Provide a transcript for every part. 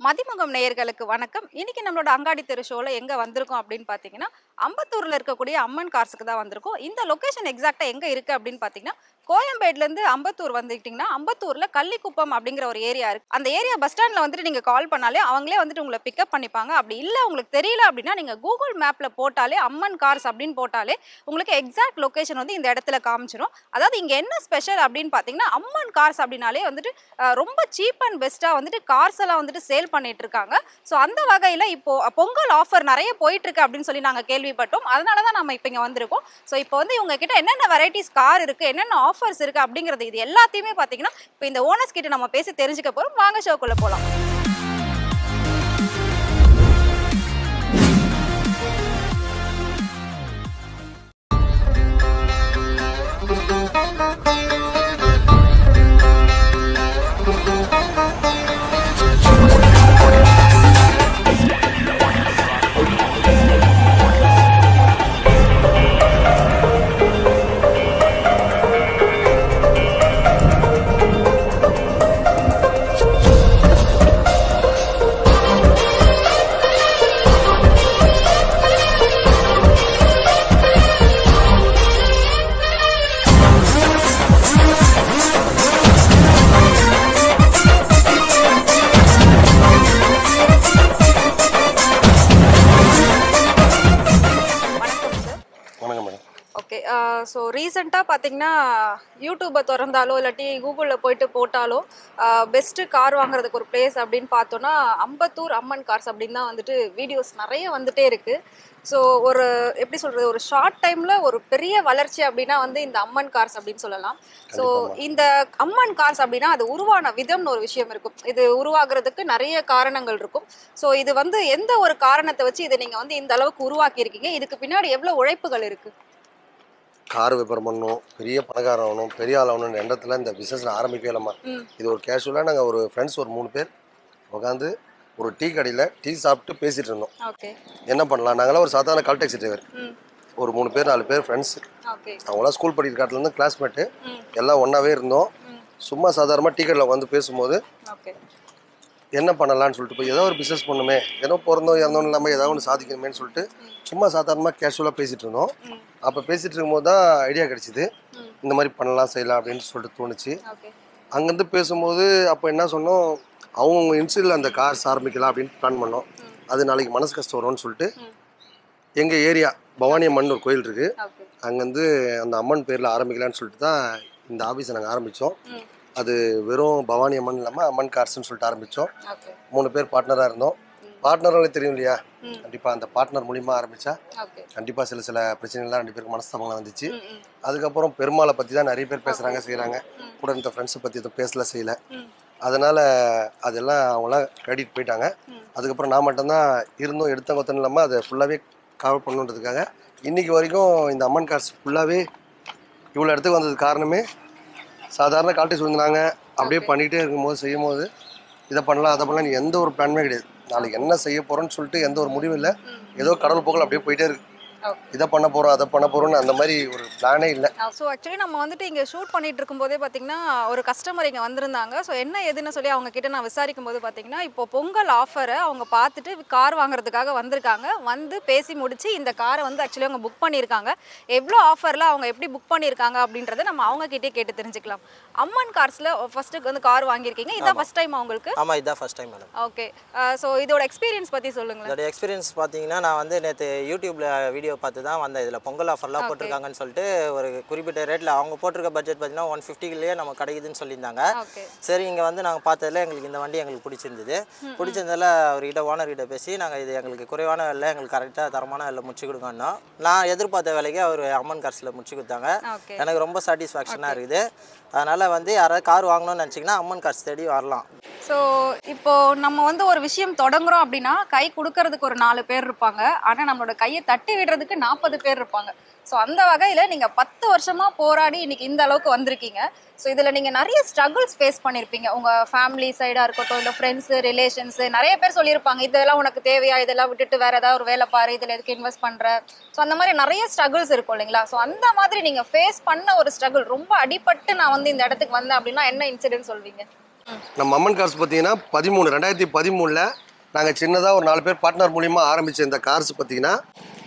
மதிமுகம் நேயர்களுக்கு வணக்கம். இன்னைக்கு நம்மளோட அங்காடி தெரு ஷோல எங்க வந்திருக்கோம் அப்படின்னு பாத்தீங்கன்னா, அம்பத்தூர்ல இருக்கக்கூடிய அம்மன் கார்ஸ்க்கு தான் வந்திருக்கோம். இந்த லொகேஷன் எக்ஸாக்ட்டா எங்க இருக்கு அப்படின்னு பாத்தீங்கன்னா, கோயம்பேடுல இருந்து அம்பத்தூர் வந்துட்டீங்கன்னா, அம்பத்தூர்ல கள்ளிக்குப்பம் அப்படிங்கிற ஒரு ஏரியா இருக்கு. அந்த ஏரியா பஸ் ஸ்டாண்ட்ல வந்துட்டு நீங்க கால் பண்ணாலே அவங்களே வந்துட்டு உங்களை பிக்கப் பண்ணிப்பாங்க. அப்படி இல்ல உங்களுக்கு தெரியல அப்படின்னா நீங்க கூகுள் மேப்ல போட்டாலே அம்மன் கார்ஸ் அப்படின்னு போட்டாலே உங்களுக்கு எக்ஸாக்ட் லொகேஷன் வந்து இந்த இடத்துல காமிச்சிரும். அதாவது இங்க என்ன ஸ்பெஷல் அப்படின்னு பாத்தீங்கன்னா, அம்மன் கார்ஸ் அப்படின்னாலே வந்துட்டு ரொம்ப சீப் அண்ட் பெஸ்ட்டா வந்துட்டு கார்ஸ் எல்லாம் வந்துட்டு சேல் பண்ணிட்டு இருக்காங்க. ஸோ அந்த வகையில இப்போ பொங்கல் ஆஃபர் நிறைய போயிட்டு இருக்கு அப்படின்னு சொல்லி நாங்க கேள்விப்பட்டோம். அதனால தான் நம்ம இப்போ இங்க வந்திருக்கோம். ஸோ இப்போ வந்து இவங்க கிட்ட என்னென்ன வெரைட்டிஸ் கார் இருக்கு, என்னென்ன ஆஃபர்ஸ் இருக்கு அப்படிங்கிறது இது எல்லாத்தையுமே பாத்தீங்கன்னா இப்போ இந்த ஓனர்ஸ் கிட்ட நம்ம பேசி தெரிஞ்சுக்க போறோம். வாங்க ஷோக்குள்ள போலாம். ஓகே. ஸோ ரீசெண்டாக பார்த்தீங்கன்னா யூடியூப்பை திறந்தாலோ இல்லாட்டி கூகுளில் போயிட்டு போட்டாலோ பெஸ்ட்டு கார் வாங்குறதுக்கு ஒரு பிளேஸ் அப்படின்னு பார்த்தோன்னா அம்பத்தூர் அம்மன் கார்ஸ் அப்படின்னு தான் வந்துட்டு வீடியோஸ் நிறைய வந்துட்டே இருக்குது. ஸோ ஒரு எப்படி சொல்கிறது, ஒரு ஷார்ட் டைமில் ஒரு பெரிய வளர்ச்சி அப்படின்னா வந்து இந்த அம்மன் கார்ஸ் அப்படின்னு சொல்லலாம். ஸோ இந்த அம்மன் கார்ஸ் அப்படின்னா அது உருவான விதம்னு ஒரு விஷயம் இருக்கும். இது உருவாகிறதுக்கு நிறைய காரணங்கள் இருக்கும். ஸோ இது வந்து எந்த ஒரு காரணத்தை வச்சு இதை நீங்கள் வந்து இந்த அளவுக்கு உருவாக்கியிருக்கீங்க, இதுக்கு பின்னாடி எவ்வளோ உழைப்புகள் இருக்குது? கார் வியாபாரம் பண்ணணும், பெரிய பணக்காரன் ஆகணும், பெரிய ஆள் ஆகணும்னு எண்ணத்தில் இந்த பிஸ்னஸ் ஆரம்பிக்கவே இல்லைம்மா. இது ஒரு கேஷுவலாக நாங்கள் ஒரு ஃப்ரெண்ட்ஸ் ஒரு 3 பேர் உட்காந்து ஒரு டீ கடையில் டீ சாப்பிட்டு பேசிகிட்டு இருந்தோம். என்ன பண்ணலாம், நாங்களாம் ஒரு சாதாரண கால் டாக்ஸி டிரைவர், ஒரு 3 பேர் 4 பேர் ஃப்ரெண்ட்ஸ். அவங்களாம் ஸ்கூல் படிக்கிற காலத்துலேருந்து கிளாஸ்மேட்டு, எல்லாம் ஒன்றாவே இருந்தோம். சும்மா சாதாரணமாக டீ கடையில் உட்காந்து பேசும்போது என்ன பண்ணலான்னு சொல்லிட்டு போய் ஏதோ ஒரு பிஸ்னஸ் பண்ணுமே, ஏதோ பிறந்தோம் இறந்தோம் இல்லாமல் ஏதாவது ஒன்று சாதிக்கணுமேன்னு சொல்லிட்டு சும்மா சாதாரணமாக கேஷுவலாக பேசிகிட்டு இருந்தோம். அப்போ பேசிகிட்டு இருக்கும்போது தான் ஐடியா கிடச்சிது, இந்த மாதிரி பண்ணலாம் செய்யலாம் அப்படின்னு சொல்லிட்டு தோணுச்சு. அங்கேருந்து பேசும்போது அப்போ என்ன சொன்னோம், அவங்க இன்ஸ்டியூட்டில் அந்த கார்ஸ் ஆரம்பிக்கலாம் அப்படின்னு பிளான் பண்ணோம். அது நாளைக்கு மனசு கஷ்டம் வரும்னு சொல்லிட்டு எங்கள் ஏரியா பவானி அம்மன் ஒரு கோயில் இருக்குது, அங்கேருந்து அந்த அம்மன் பேரில் ஆரம்பிக்கலான்னு சொல்லிட்டு தான் இந்த ஆஃபீஸை நாங்கள் ஆரம்பித்தோம். அது வெறும் பவானி அம்மன் இல்லாமல் அம்மன் கார்ஸ்ன்னு சொல்லிட்டு ஆரம்பித்தோம். 3 பேர் பார்ட்னராக இருந்தோம். பார்ட்னர்களே தெரியும் இல்லையா, கண்டிப்பாக அந்த பார்ட்னர் மூலிமா ஆரம்பித்தா கண்டிப்பாக சில பிரச்சனைகள்லாம் 2 பேருக்கு மனஸ்தாபங்களாக வந்துச்சு. அதுக்கப்புறம் பெருமாளை பற்றி தான் நிறைய பேர் பேசுகிறாங்க செய்கிறாங்க, கூட இந்த ஃப்ரெண்ட்ஸை பற்றி எதுவும் பேசல செய்யலை. அதனால் அதெல்லாம் அவங்களாம் கிரெடிட் போயிட்டாங்க. அதுக்கப்புறம் நான் மட்டும்தான் இருந்தோம், எடுத்த கொத்தனும் இல்லாமல் அதை ஃபுல்லாகவே கவர் பண்ணுன்றதுக்காக இன்றைக்கி வரைக்கும் இந்த அம்மன் கார்ஸ் ஃபுல்லாகவே இவ்வளோ இடத்துக்கு வந்தது காரணமே சாதாரண கால்டேஜ் வந்துனாங்க. அப்படியே பண்ணிகிட்டே இருக்கும்போது செய்யும்போது இதை பண்ணலாம் அதை பண்ணலாம், எந்த ஒரு பிளானுமே கிடையாது. நாளைக்கு என்ன செய்ய போகிறோன்னு சொல்லிட்டு எந்த ஒரு முடிவும் இல்லை. ஏதோ கடவுள் போக்கில் அப்படியே போயிட்டே இருக்கு. இதை பண்ண போகிறோம் அதை பண்ண போகிறோம்னு அந்த மாதிரி ஒரு பிளானே இல்லை. ஸோ ஆக்சுவலி நம்ம வந்துட்டு இங்கே ஷூட் பண்ணிட்டு இருக்கும்போதே பார்த்தீங்கன்னா ஒரு கஸ்டமர் இங்கே வந்திருந்தாங்க. ஸோ என்ன எதுன்னு சொல்லி அவங்க கிட்ட நான் விசாரிக்கும் போது பார்த்தீங்கன்னா இப்போ பொங்கல் ஆஃபரை அவங்க பார்த்துட்டு கார் வாங்குறதுக்காக வந்திருக்காங்க. வந்து பேசி முடிச்சு இந்த காரை வந்து ஆக்சுவலி அவங்க புக் பண்ணியிருக்காங்க. எவ்வளோ ஆஃபரில் அவங்க எப்படி புக் பண்ணியிருக்காங்க அப்படின்றத நம்ம அவங்க கிட்டே கேட்டு தெரிஞ்சுக்கலாம். அம்மன் கார்ஸில் ஃபர்ஸ்ட்டுக்கு வந்து கார் வாங்கியிருக்கீங்க, இதான் ஃபர்ஸ்ட் டைம் உங்களுக்கு? ஆமாம், இதான் first time madam. Okay. So இதோட எக்ஸ்பீரியன்ஸ் பற்றி சொல்லுங்களேன். இதோட எக்ஸ்பீரியன்ஸ் பார்த்தீங்கன்னா நான் வந்து நேற்று யூடியூப்பில் வீடியோ பார்த்து தான் வந்தேன். இதில் பொங்கல் ஆஃபர்லாம் போட்டிருக்காங்கன்னு சொல்லிட்டு ஒரு குறிப்பிட்ட ரேட்டில் அவங்க போட்டிருக்க பட்ஜெட் பார்த்தீங்கன்னா 150லேயே நம்ம கிடைக்குதுன்னு சொல்லியிருந்தாங்க. சரி, இங்கே வந்து நாங்கள் பார்த்ததில் எங்களுக்கு இந்த வண்டி எங்களுக்கு பிடிச்சிருந்தது. பிடிச்சிருந்ததில் அவர்கிட்ட ஓனர்கிட்ட பேசி நாங்கள் இது எங்களுக்கு குறைவான விலை, எங்களுக்கு கரெக்டாக தரமான விலை முடிச்சு கொடுக்கணும். நான் எதிர்பார்த்த விலைக்கு அவர் அம்மன் கார்ஸில் முடிச்சு கொடுத்தாங்க. எனக்கு ரொம்ப சாட்டிஸ்ஃபேக்ஷனாக இருக்குது. அதனால் வந்து யாராவது கார் வாங்கணும்னு நினச்சிங்கன்னா அம்மன் கார்ஸ் தேடி வரலாம். ஸோ இப்போ நம்ம வந்து ஒரு விஷயம் தொடங்குறோம் அப்படின்னா கை கொடுக்கறதுக்கு ஒரு 4 பேர் இருப்பாங்க, ஆனால் நம்மளோட கையை தட்டி விடுறதுக்கு 40 பேர் இருப்பாங்க. ஸோ அந்த வகையில் நீங்கள் 10 வருஷமாக போராடி இன்னைக்கு இந்த அளவுக்கு வந்திருக்கீங்க. ஸோ இதில் நீங்கள் நிறைய ஸ்ட்ரகிள்ஸ் ஃபேஸ் பண்ணியிருப்பீங்க. உங்கள் ஃபேமிலி சைடாக இருக்கட்டும், இல்லை ஃப்ரெண்ட்ஸு ரிலேஷன்ஸு நிறைய பேர் சொல்லியிருப்பாங்க இதெல்லாம் உனக்கு தேவையா, இதெல்லாம் விட்டுட்டு வேறு ஏதாவது ஒரு வேலை பாரு, இதில் எதுக்கு இன்வெஸ்ட் பண்ணுற. ஸோ அந்த மாதிரி நிறைய ஸ்ட்ரகிள்ஸ் இருக்கும் இல்லைங்களா? ஸோ அந்த மாதிரி நீங்கள் ஃபேஸ் பண்ண ஒரு ஸ்ட்ரகிள், ரொம்ப அடிபட்டு நான் வந்து இந்த இடத்துக்கு வந்தேன் அப்படின்னா என்ன இன்சிடென்ட் சொல்வீங்க? நம்ம அம்மன் கார்ஸ் பார்த்தீங்கன்னா 2013 நாங்கள் சின்னதாக ஒரு 4 பேர் பார்ட்னர் மூலிமா ஆரம்பித்த இந்த கார்ஸ் பார்த்தீங்கன்னா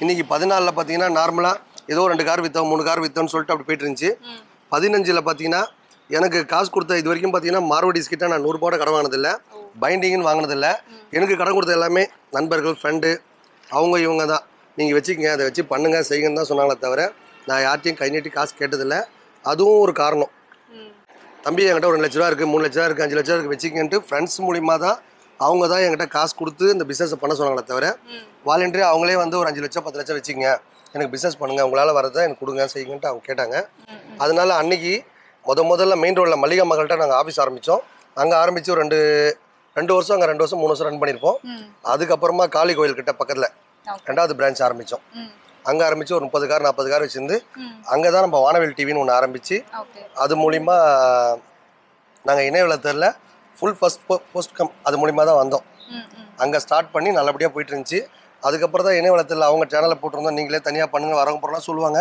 இன்றைக்கி 14 பார்த்தீங்கன்னா நார்மலாக ஏதோ 2 கார் விற்றோம் 3 கார் விற்றோம்னு சொல்லிட்டு அப்படி போயிட்டு இருந்துச்சு. 15 பார்த்தீங்கன்னா எனக்கு காசு கொடுத்த இது வரைக்கும் பார்த்தீங்கன்னா மார்வடிஸ் கிட்ட நான் 100 ரூபாயோட கடன் வாங்கினதில்லை, பைண்டிங்னு வாங்கினதில்லை. எனக்கு கடன் கொடுத்த எல்லாமே நண்பர்கள், ஃப்ரெண்டு, அவங்க இவங்க தான். நீங்கள் வச்சுக்கங்க, அதை வச்சு பண்ணுங்கள் செய்யுங்கன்னு தான் சொன்னாங்களே தவிர நான் யார்ட்டையும் கை நீட்டி காசு கேட்டதில்லை. அதுவும் ஒரு காரணம். தம்பி என்கிட்ட ஒரு 2 லட்ச ரூபா இருக்குது, 3 லட்ச ரூபா இருக்குது, 5 லட்ச ரூபா இருக்குது வச்சுக்கன்ட்டு ஃப்ரெண்ட்ஸ் மூலிமா தான் அவங்க தான் என்கிட்ட காசு கொடுத்து இந்த பிஸ்னஸை பண்ண சொன்னாங்களே தவிர வாலண்டரி அவங்களே வந்து ஒரு 5 லட்சம் 10 லட்சம் வச்சுக்கங்க, எனக்கு பிஸ்னஸ் பண்ணுங்கள், உங்களால் வரதை எனக்கு கொடுங்க செய்யுங்கன்ட்டு அவங்க கேட்டாங்க. அதனால அன்னைக்கு முதல்ல மெயின் ரோடில் மல்லிகா மகள்கிட்ட நாங்கள் ஆஃபீஸ் ஆரம்பித்தோம். அங்கே ஆரம்பித்து ஒரு 2 வருஷம் அங்கே 2 வருஷம் 3 வருஷம் ரன் பண்ணியிருப்போம். அதுக்கப்புறமா காளி கோயில் கிட்ட பக்கத்தில் 2வது பிரான்ச் ஆரம்பித்தோம். அங்கே ஆரம்பித்து ஒரு 30 கார் 40 கார் வச்சுருந்து அங்கே தான் நம்ம வானவில் டிவின்னு ஒன்று ஆரம்பித்து அது மூலிமா நாங்கள் இணையவளத்தில் ஃபுல் போஸ்ட் கம் அது மூலிமா தான் வந்தோம். அங்கே ஸ்டார்ட் பண்ணி நல்லபடியாக போயிட்டு இருந்துச்சு. அதுக்கப்புறம் தான் இணையவளத்தில் அவங்க சேனலை போட்டிருந்தோம், நீங்களே தனியாக பண்ணுங்கள் வரவங்க போகிறலாம் சொல்லுவாங்க.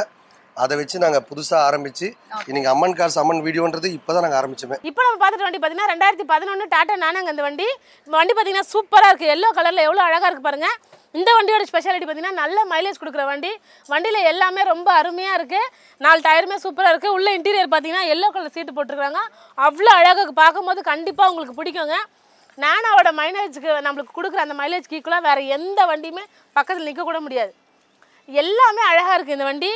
அதை வச்சு நாங்கள் புதுசாக ஆரம்பித்து இன்னைக்கு அம்மன் கார்ஸ் அம்மன் வீடியோன்றது இப்போ தான் நாங்கள் ஆரம்பிச்சோமே. இப்போ நம்ம பார்த்துட்டு வண்டி பார்த்தீங்கன்னா 2011 டாடா நானாங்க. இந்த வண்டி பார்த்தீங்கன்னா சூப்பராக இருக்குது, எல்லோ கலரில் எவ்வளோ அழகாக இருக்குது பாருங்கள். இந்த வண்டியோட ஸ்பெஷாலிட்டி பார்த்தீங்கன்னா நல்ல மைலேஜ் கொடுக்குற வண்டி. வண்டியில் எல்லாமே ரொம்ப அருமையாக இருக்குது, 4 டயருமே சூப்பராக இருக்குது. உள்ள இன்டீரியர் பார்த்தீங்கன்னா எல்லோ கலர் சீட்டு போட்டிருக்காங்க, அவ்வளோ அழகாக பார்க்கும்போது கண்டிப்பாக உங்களுக்கு பிடிக்குங்க. நானாவோட மைலேஜுக்கு நம்மளுக்கு கொடுக்குற அந்த மைலேஜ் ஈக்குவலாக வேறு எந்த வண்டியுமே பக்கத்தில் நிற்கக்கூட முடியாது. எல்லாமே அழகாக இருக்குது இந்த வண்டி.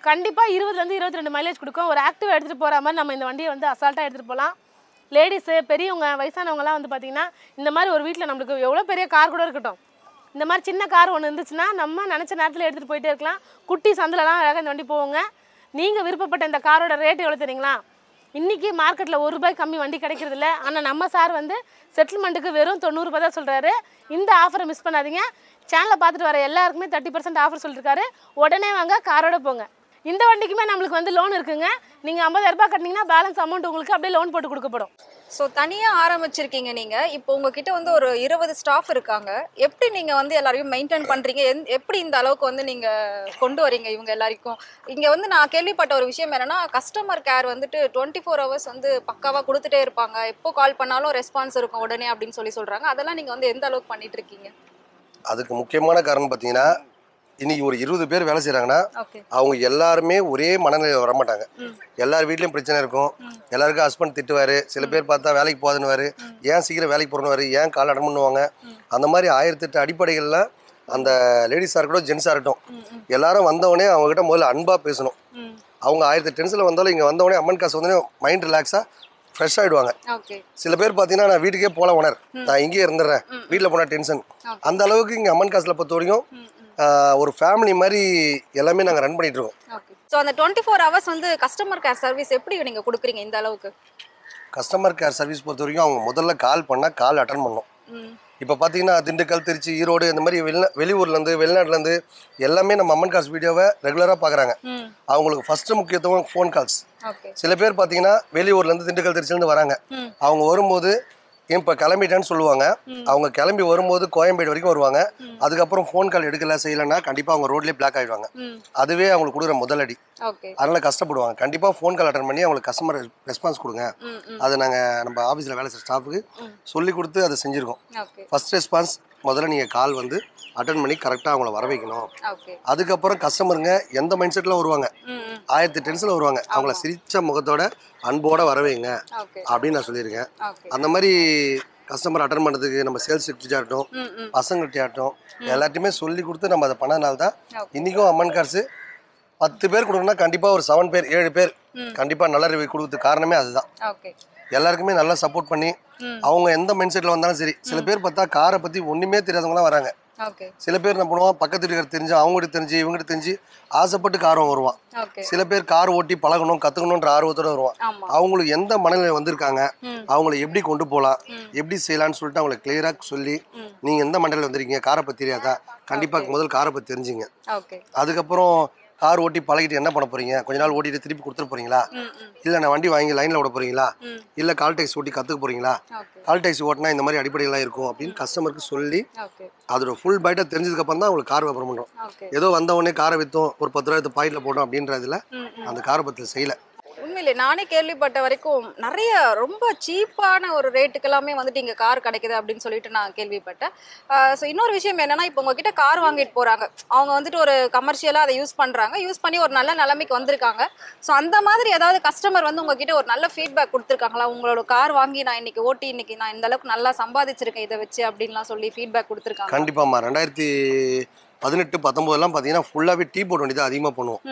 கண்டிப்பாக 20 to 22 மைலேஜ் கொடுக்கும். ஒரு ஆக்டிவ் எடுத்துகிட்டு போகிற மாதிரி நம்ம இந்த வண்டியை வந்து அசால்ட்டாக எடுத்துகிட்டு போகலாம். லேடிஸு, பெரியவங்க, வயசானவங்கலாம் வந்து பார்த்திங்கன்னா இந்த மாதிரி ஒரு வீட்டில் நம்மளுக்கு எவ்வளோ பெரிய கார் கூட இருக்கட்டும், இந்த மாதிரி சின்ன கார் ஒன்று இருந்துச்சுன்னா நம்ம நினச்ச நேரத்தில் எடுத்துகிட்டு போயிட்டே இருக்கலாம். குட்டி சந்திலலாம் அழகாக இந்த வண்டி போவோங்க. நீங்கள் விருப்பப்பட்ட இந்த காரோட ரேட் எவ்வளோ தெரியுங்களா? இன்றைக்கி மார்க்கெட்டில் ₹1 கம்மி வண்டி கிடைக்கிறதில்ல. ஆனால் நம்ம சார் வந்து செட்டில்மெண்ட்டுக்கு வெறும் 90 ரூபாய் தான் சொல்கிறாரு. இந்த ஆஃபரை மிஸ் பண்ணாதீங்க. சேனலை பார்த்துட்டு வர எல்லாருக்குமே 30% ஆஃபர் சொல்லியிருக்காரு. உடனே வாங்க, காரோட போங்க. இந்த வண்டிக்குமே நம்மளுக்கு வந்து லோன் இருக்குங்க. நீங்கள் 50,000 ரூபாய் கட்டினீங்கன்னா பேலன்ஸ் அமௌண்ட் உங்களுக்கு அப்படியே லோன் போட்டு கொடுக்கப்படும். ஸோ தனியாக ஆரம்பிச்சிருக்கீங்க நீங்கள். இப்போ உங்ககிட்ட வந்து ஒரு 20 ஸ்டாஃப் இருக்காங்க. எப்படி நீங்கள் வந்து எல்லாரையும் மெயின்டைன் பண்ணுறீங்க? எப்படி இந்த அளவுக்கு வந்து நீங்கள் கொண்டு வரீங்க இவங்க எல்லாருக்கும்? இங்கே வந்து நான் கேள்விப்பட்ட ஒரு விஷயம் என்னென்னா, கஸ்டமர் கேர் வந்துட்டு 24 hours வந்து பக்காவாக கொடுத்துட்டே இருப்பாங்க, எப்போ கால் பண்ணாலும் ரெஸ்பான்ஸ் இருக்கும் உடனே அப்படின்னு சொல்கிறாங்க. அதெல்லாம் நீங்கள் வந்து எந்த அளவுக்கு பண்ணிட்டு இருக்கீங்க? அதுக்கு முக்கியமான காரணம் பார்த்தீங்கன்னா, இன்னைக்கு ஒரு 20 பேர் வேலை செய்கிறாங்கன்னா அவங்க எல்லாருமே ஒரே மனநிலையில் வரமாட்டாங்க. எல்லார் வீட்லேயும் பிரச்சனை இருக்கும். எல்லாருக்கும் ஹஸ்பண்ட் திட்டுவார், சில பேர் பார்த்தா வேலைக்கு போகாதுன்னு, ஏன் சீக்கிரம் வேலைக்கு போகிறோன்னு, ஏன் கால் அட்டன் பண்ணுவாங்க. அந்த மாதிரி 1008 அடிப்படைகளில் அந்த லேடிஸாக இருக்கட்டும் ஜென்ஸாக இருக்கட்டும் எல்லாரும் வந்தவொடனே அவங்ககிட்ட முதல்ல அன்பாக பேசணும். அவங்க 1008 டென்ஷனில் வந்தாலும் இங்கே வந்தவொடனே அம்மன் காசு வந்தோடனே மைண்ட் ரிலாக்ஸாக ஃப்ரெஷ் ஆகிடுவாங்க. சில பேர் பார்த்தீங்கன்னா நான் வீட்டுக்கே போகல உணர், நான் இங்கேயே இருந்துடுறேன், வீட்டில் போனால் டென்ஷன். அந்த அளவுக்கு இங்கே அம்மன் காசில் பொறுத்த வரைக்கும் ஒரு ஃபேமிலி மாதிரி எல்லாமே நாங்கள் ரன் பண்ணிட்டு இருக்கோம். ஸோ அந்த 24 hours வந்து கஸ்டமர் கேர் சர்வீஸ் எப்படி நீங்கள் கொடுக்குறீங்க இந்த அளவுக்கு? கஸ்டமர் கேர் சர்வீஸ் பொறுத்த வரைக்கும் அவங்க முதல்ல கால் பண்ணால் கால் அட்டன் பண்ணணும். இப்போ பார்த்தீங்கன்னா திண்டுக்கல், திருச்சி, ஈரோடு இந்த மாதிரி வெளியூர்லேருந்து வெளிநாட்டிலேருந்து எல்லாமே நம்ம அம்மன் காசு வீடியோவை ரெகுலராக பார்க்குறாங்க. அவங்களுக்கு ஃபஸ்ட்டு முக்கியத்துவம் ஃபோன் கால்ஸ். சில பேர் பார்த்தீங்கன்னா வெளியூர்லேருந்து திண்டுக்கல், திருச்சிலேருந்து வராங்க. அவங்க வரும்போது இப்போ கிளம்பிட்டேன்னு சொல்லுவாங்க. அவங்க கிளம்பி வரும்போது கோயம்பேடு வரைக்கும் வருவாங்க. அதுக்கப்புறம் ஃபோன் கால் எடுக்கல செய்யலைன்னா கண்டிப்பாக அவங்க ரோட்லேயே பிளாக் ஆகிடுவாங்க. அதுவே அவங்களுக்கு கொடுக்குற முதலடி. அதனால் கஷ்டப்படுவாங்க. கண்டிப்பாக ஃபோன் கால் அட்டன் பண்ணி அவங்களுக்கு கஸ்டமர் ரெஸ்பான்ஸ் கொடுங்க. அதை நாங்கள் நம்ம ஆஃபீஸில் வேலை செய்கிற ஸ்டாஃபுக்கு சொல்லி கொடுத்து அதை செஞ்சுருக்கோம். ஃபஸ்ட் ரெஸ்பான்ஸ் முதல்ல நீங்கள் கால் வந்து அட்டன் பண்ணி கரெக்டாக அவங்கள வர வைக்கணும். அதுக்கப்புறம் கஸ்டமருங்க எந்த மைண்ட் செட்டில் வருவாங்க, 1008 டென்ஷனில் வருவாங்க, அவங்கள சிரிச்ச முகத்தோட அன்போட வர வைங்க அப்படின்னு நான் சொல்லியிருக்கேன். அந்த மாதிரி கஸ்டமர் அட்டன் பண்ணுறதுக்கு நம்ம சேல்ஸ் செக்ரட்டரியாக இருக்கட்டும், பசங்கள்கிட்ட ஆகட்டும், எல்லாத்தையுமே சொல்லி கொடுத்து நம்ம அதை பண்ணனால தான் இன்றைக்கும் அம்மன் கார்ஸு 10 பேர் கொடுக்கணும்னா கண்டிப்பாக ஒரு 7 பேர் 7 பேர் கண்டிப்பாக நல்ல ரிவ்யூ கொடுக்குறதுக்கு காரணமே அதுதான். எல்லாருக்குமே நல்லா சப்போர்ட் பண்ணி அவங்க எந்த மைண்ட் செட்டில் வந்தாலும் சரி. சில பேர் பார்த்தா காரை பற்றி ஒன்றுமே தெரியாதவங்களாம் வராங்க. சில பேர் என்ன பண்ணுவான், பக்கத்து வீட்டுக்கார தெரிஞ்சு அவங்ககிட்ட தெரிஞ்சு இவங்ககிட்ட தெரிஞ்சு ஆசைப்பட்டு காரம் வருவான். சில பேர் கார் ஓட்டி பழகணும் கற்றுக்கணுன்ற ஆர்வத்தோடு வருவான். அவங்களுக்கு எந்த மனநிலை வந்திருக்காங்க, அவங்கள எப்படி கொண்டு போகலாம், எப்படி செய்யலான்னு சொல்லிட்டு அவங்களை கிளியராக சொல்லி, நீங்கள் எந்த மண்டலில் வந்திருக்கீங்க, காரை பற்றி தெரியாதா, கண்டிப்பாக முதல் காரை பற்றி தெரிஞ்சுங்க. அதுக்கப்புறம் கார் ஓட்டி பழகிட்டு என்ன பண்ண போறீங்க, கொஞ்ச நாள் ஓட்டிட்டு திருப்பி கொடுத்துட்டு போறீங்களா, இல்லை நான் வண்டி வாங்கி லைனில் விட போறீங்களா, இல்லை கால் டாக்ஸி ஓட்டி கற்றுக்க போறீங்களா, கால் டாக்ஸி ஓட்டினா இந்த மாதிரி அடிப்படையெல்லாம் இருக்கும் அப்படின்னு கஸ்டமருக்கு சொல்லி அதோட ஃபுல் பைட்டாக தெரிஞ்சதுக்கு அப்புறம் தான் அவங்களுக்கு கார் வியாபாரம் பண்ணுறோம். ஏதோ வந்தவொடனே காரை விற்றோம் ஒரு 10 ரூபாய் பாக்கெட்டில் போட்டோம் அப்படின்றதுல அந்த காரை பற்றியில் செய்யலை. உண்மையிலே நானே கேள்விப்பட்ட வரைக்கும் நிறைய ரொம்ப சீப்பான ஒரு ரேட்டுக்கு எல்லாமே வந்துட்டு இங்கே கார் கிடைக்குது அப்படின்னு சொல்லிட்டு நான் கேள்விப்பட்டேன். ஸோ இன்னொரு விஷயம் என்னன்னா, இப்போ உங்ககிட்ட கார் வாங்கிட்டு போகிறாங்க, அவங்க வந்துட்டு ஒரு கமர்ஷியலாக அதை யூஸ் பண்ணுறாங்க, யூஸ் பண்ணி ஒரு நல்ல நிலைமைக்கு வந்திருக்காங்க. ஸோ அந்த மாதிரி ஏதாவது கஸ்டமர் வந்து உங்ககிட்ட ஒரு நல்ல ஃபீட்பேக் கொடுத்துருக்காங்களா? உங்களோட கார் வாங்கி நான் இன்னைக்கு ஓட்டி இன்னைக்கு நான் இந்த அளவுக்கு நல்லா சம்பாதிச்சிருக்கேன் இதை வச்சு அப்படின்லாம் சொல்லி ஃபீட்பேக் கொடுத்துருக்காங்க? கண்டிப்பாம்மா. 2018-19 பார்த்தீங்கன்னா ஃபுல்லாகவே டீ போட் வண்டி தான் அதிகமாக பண்ணுவோம்.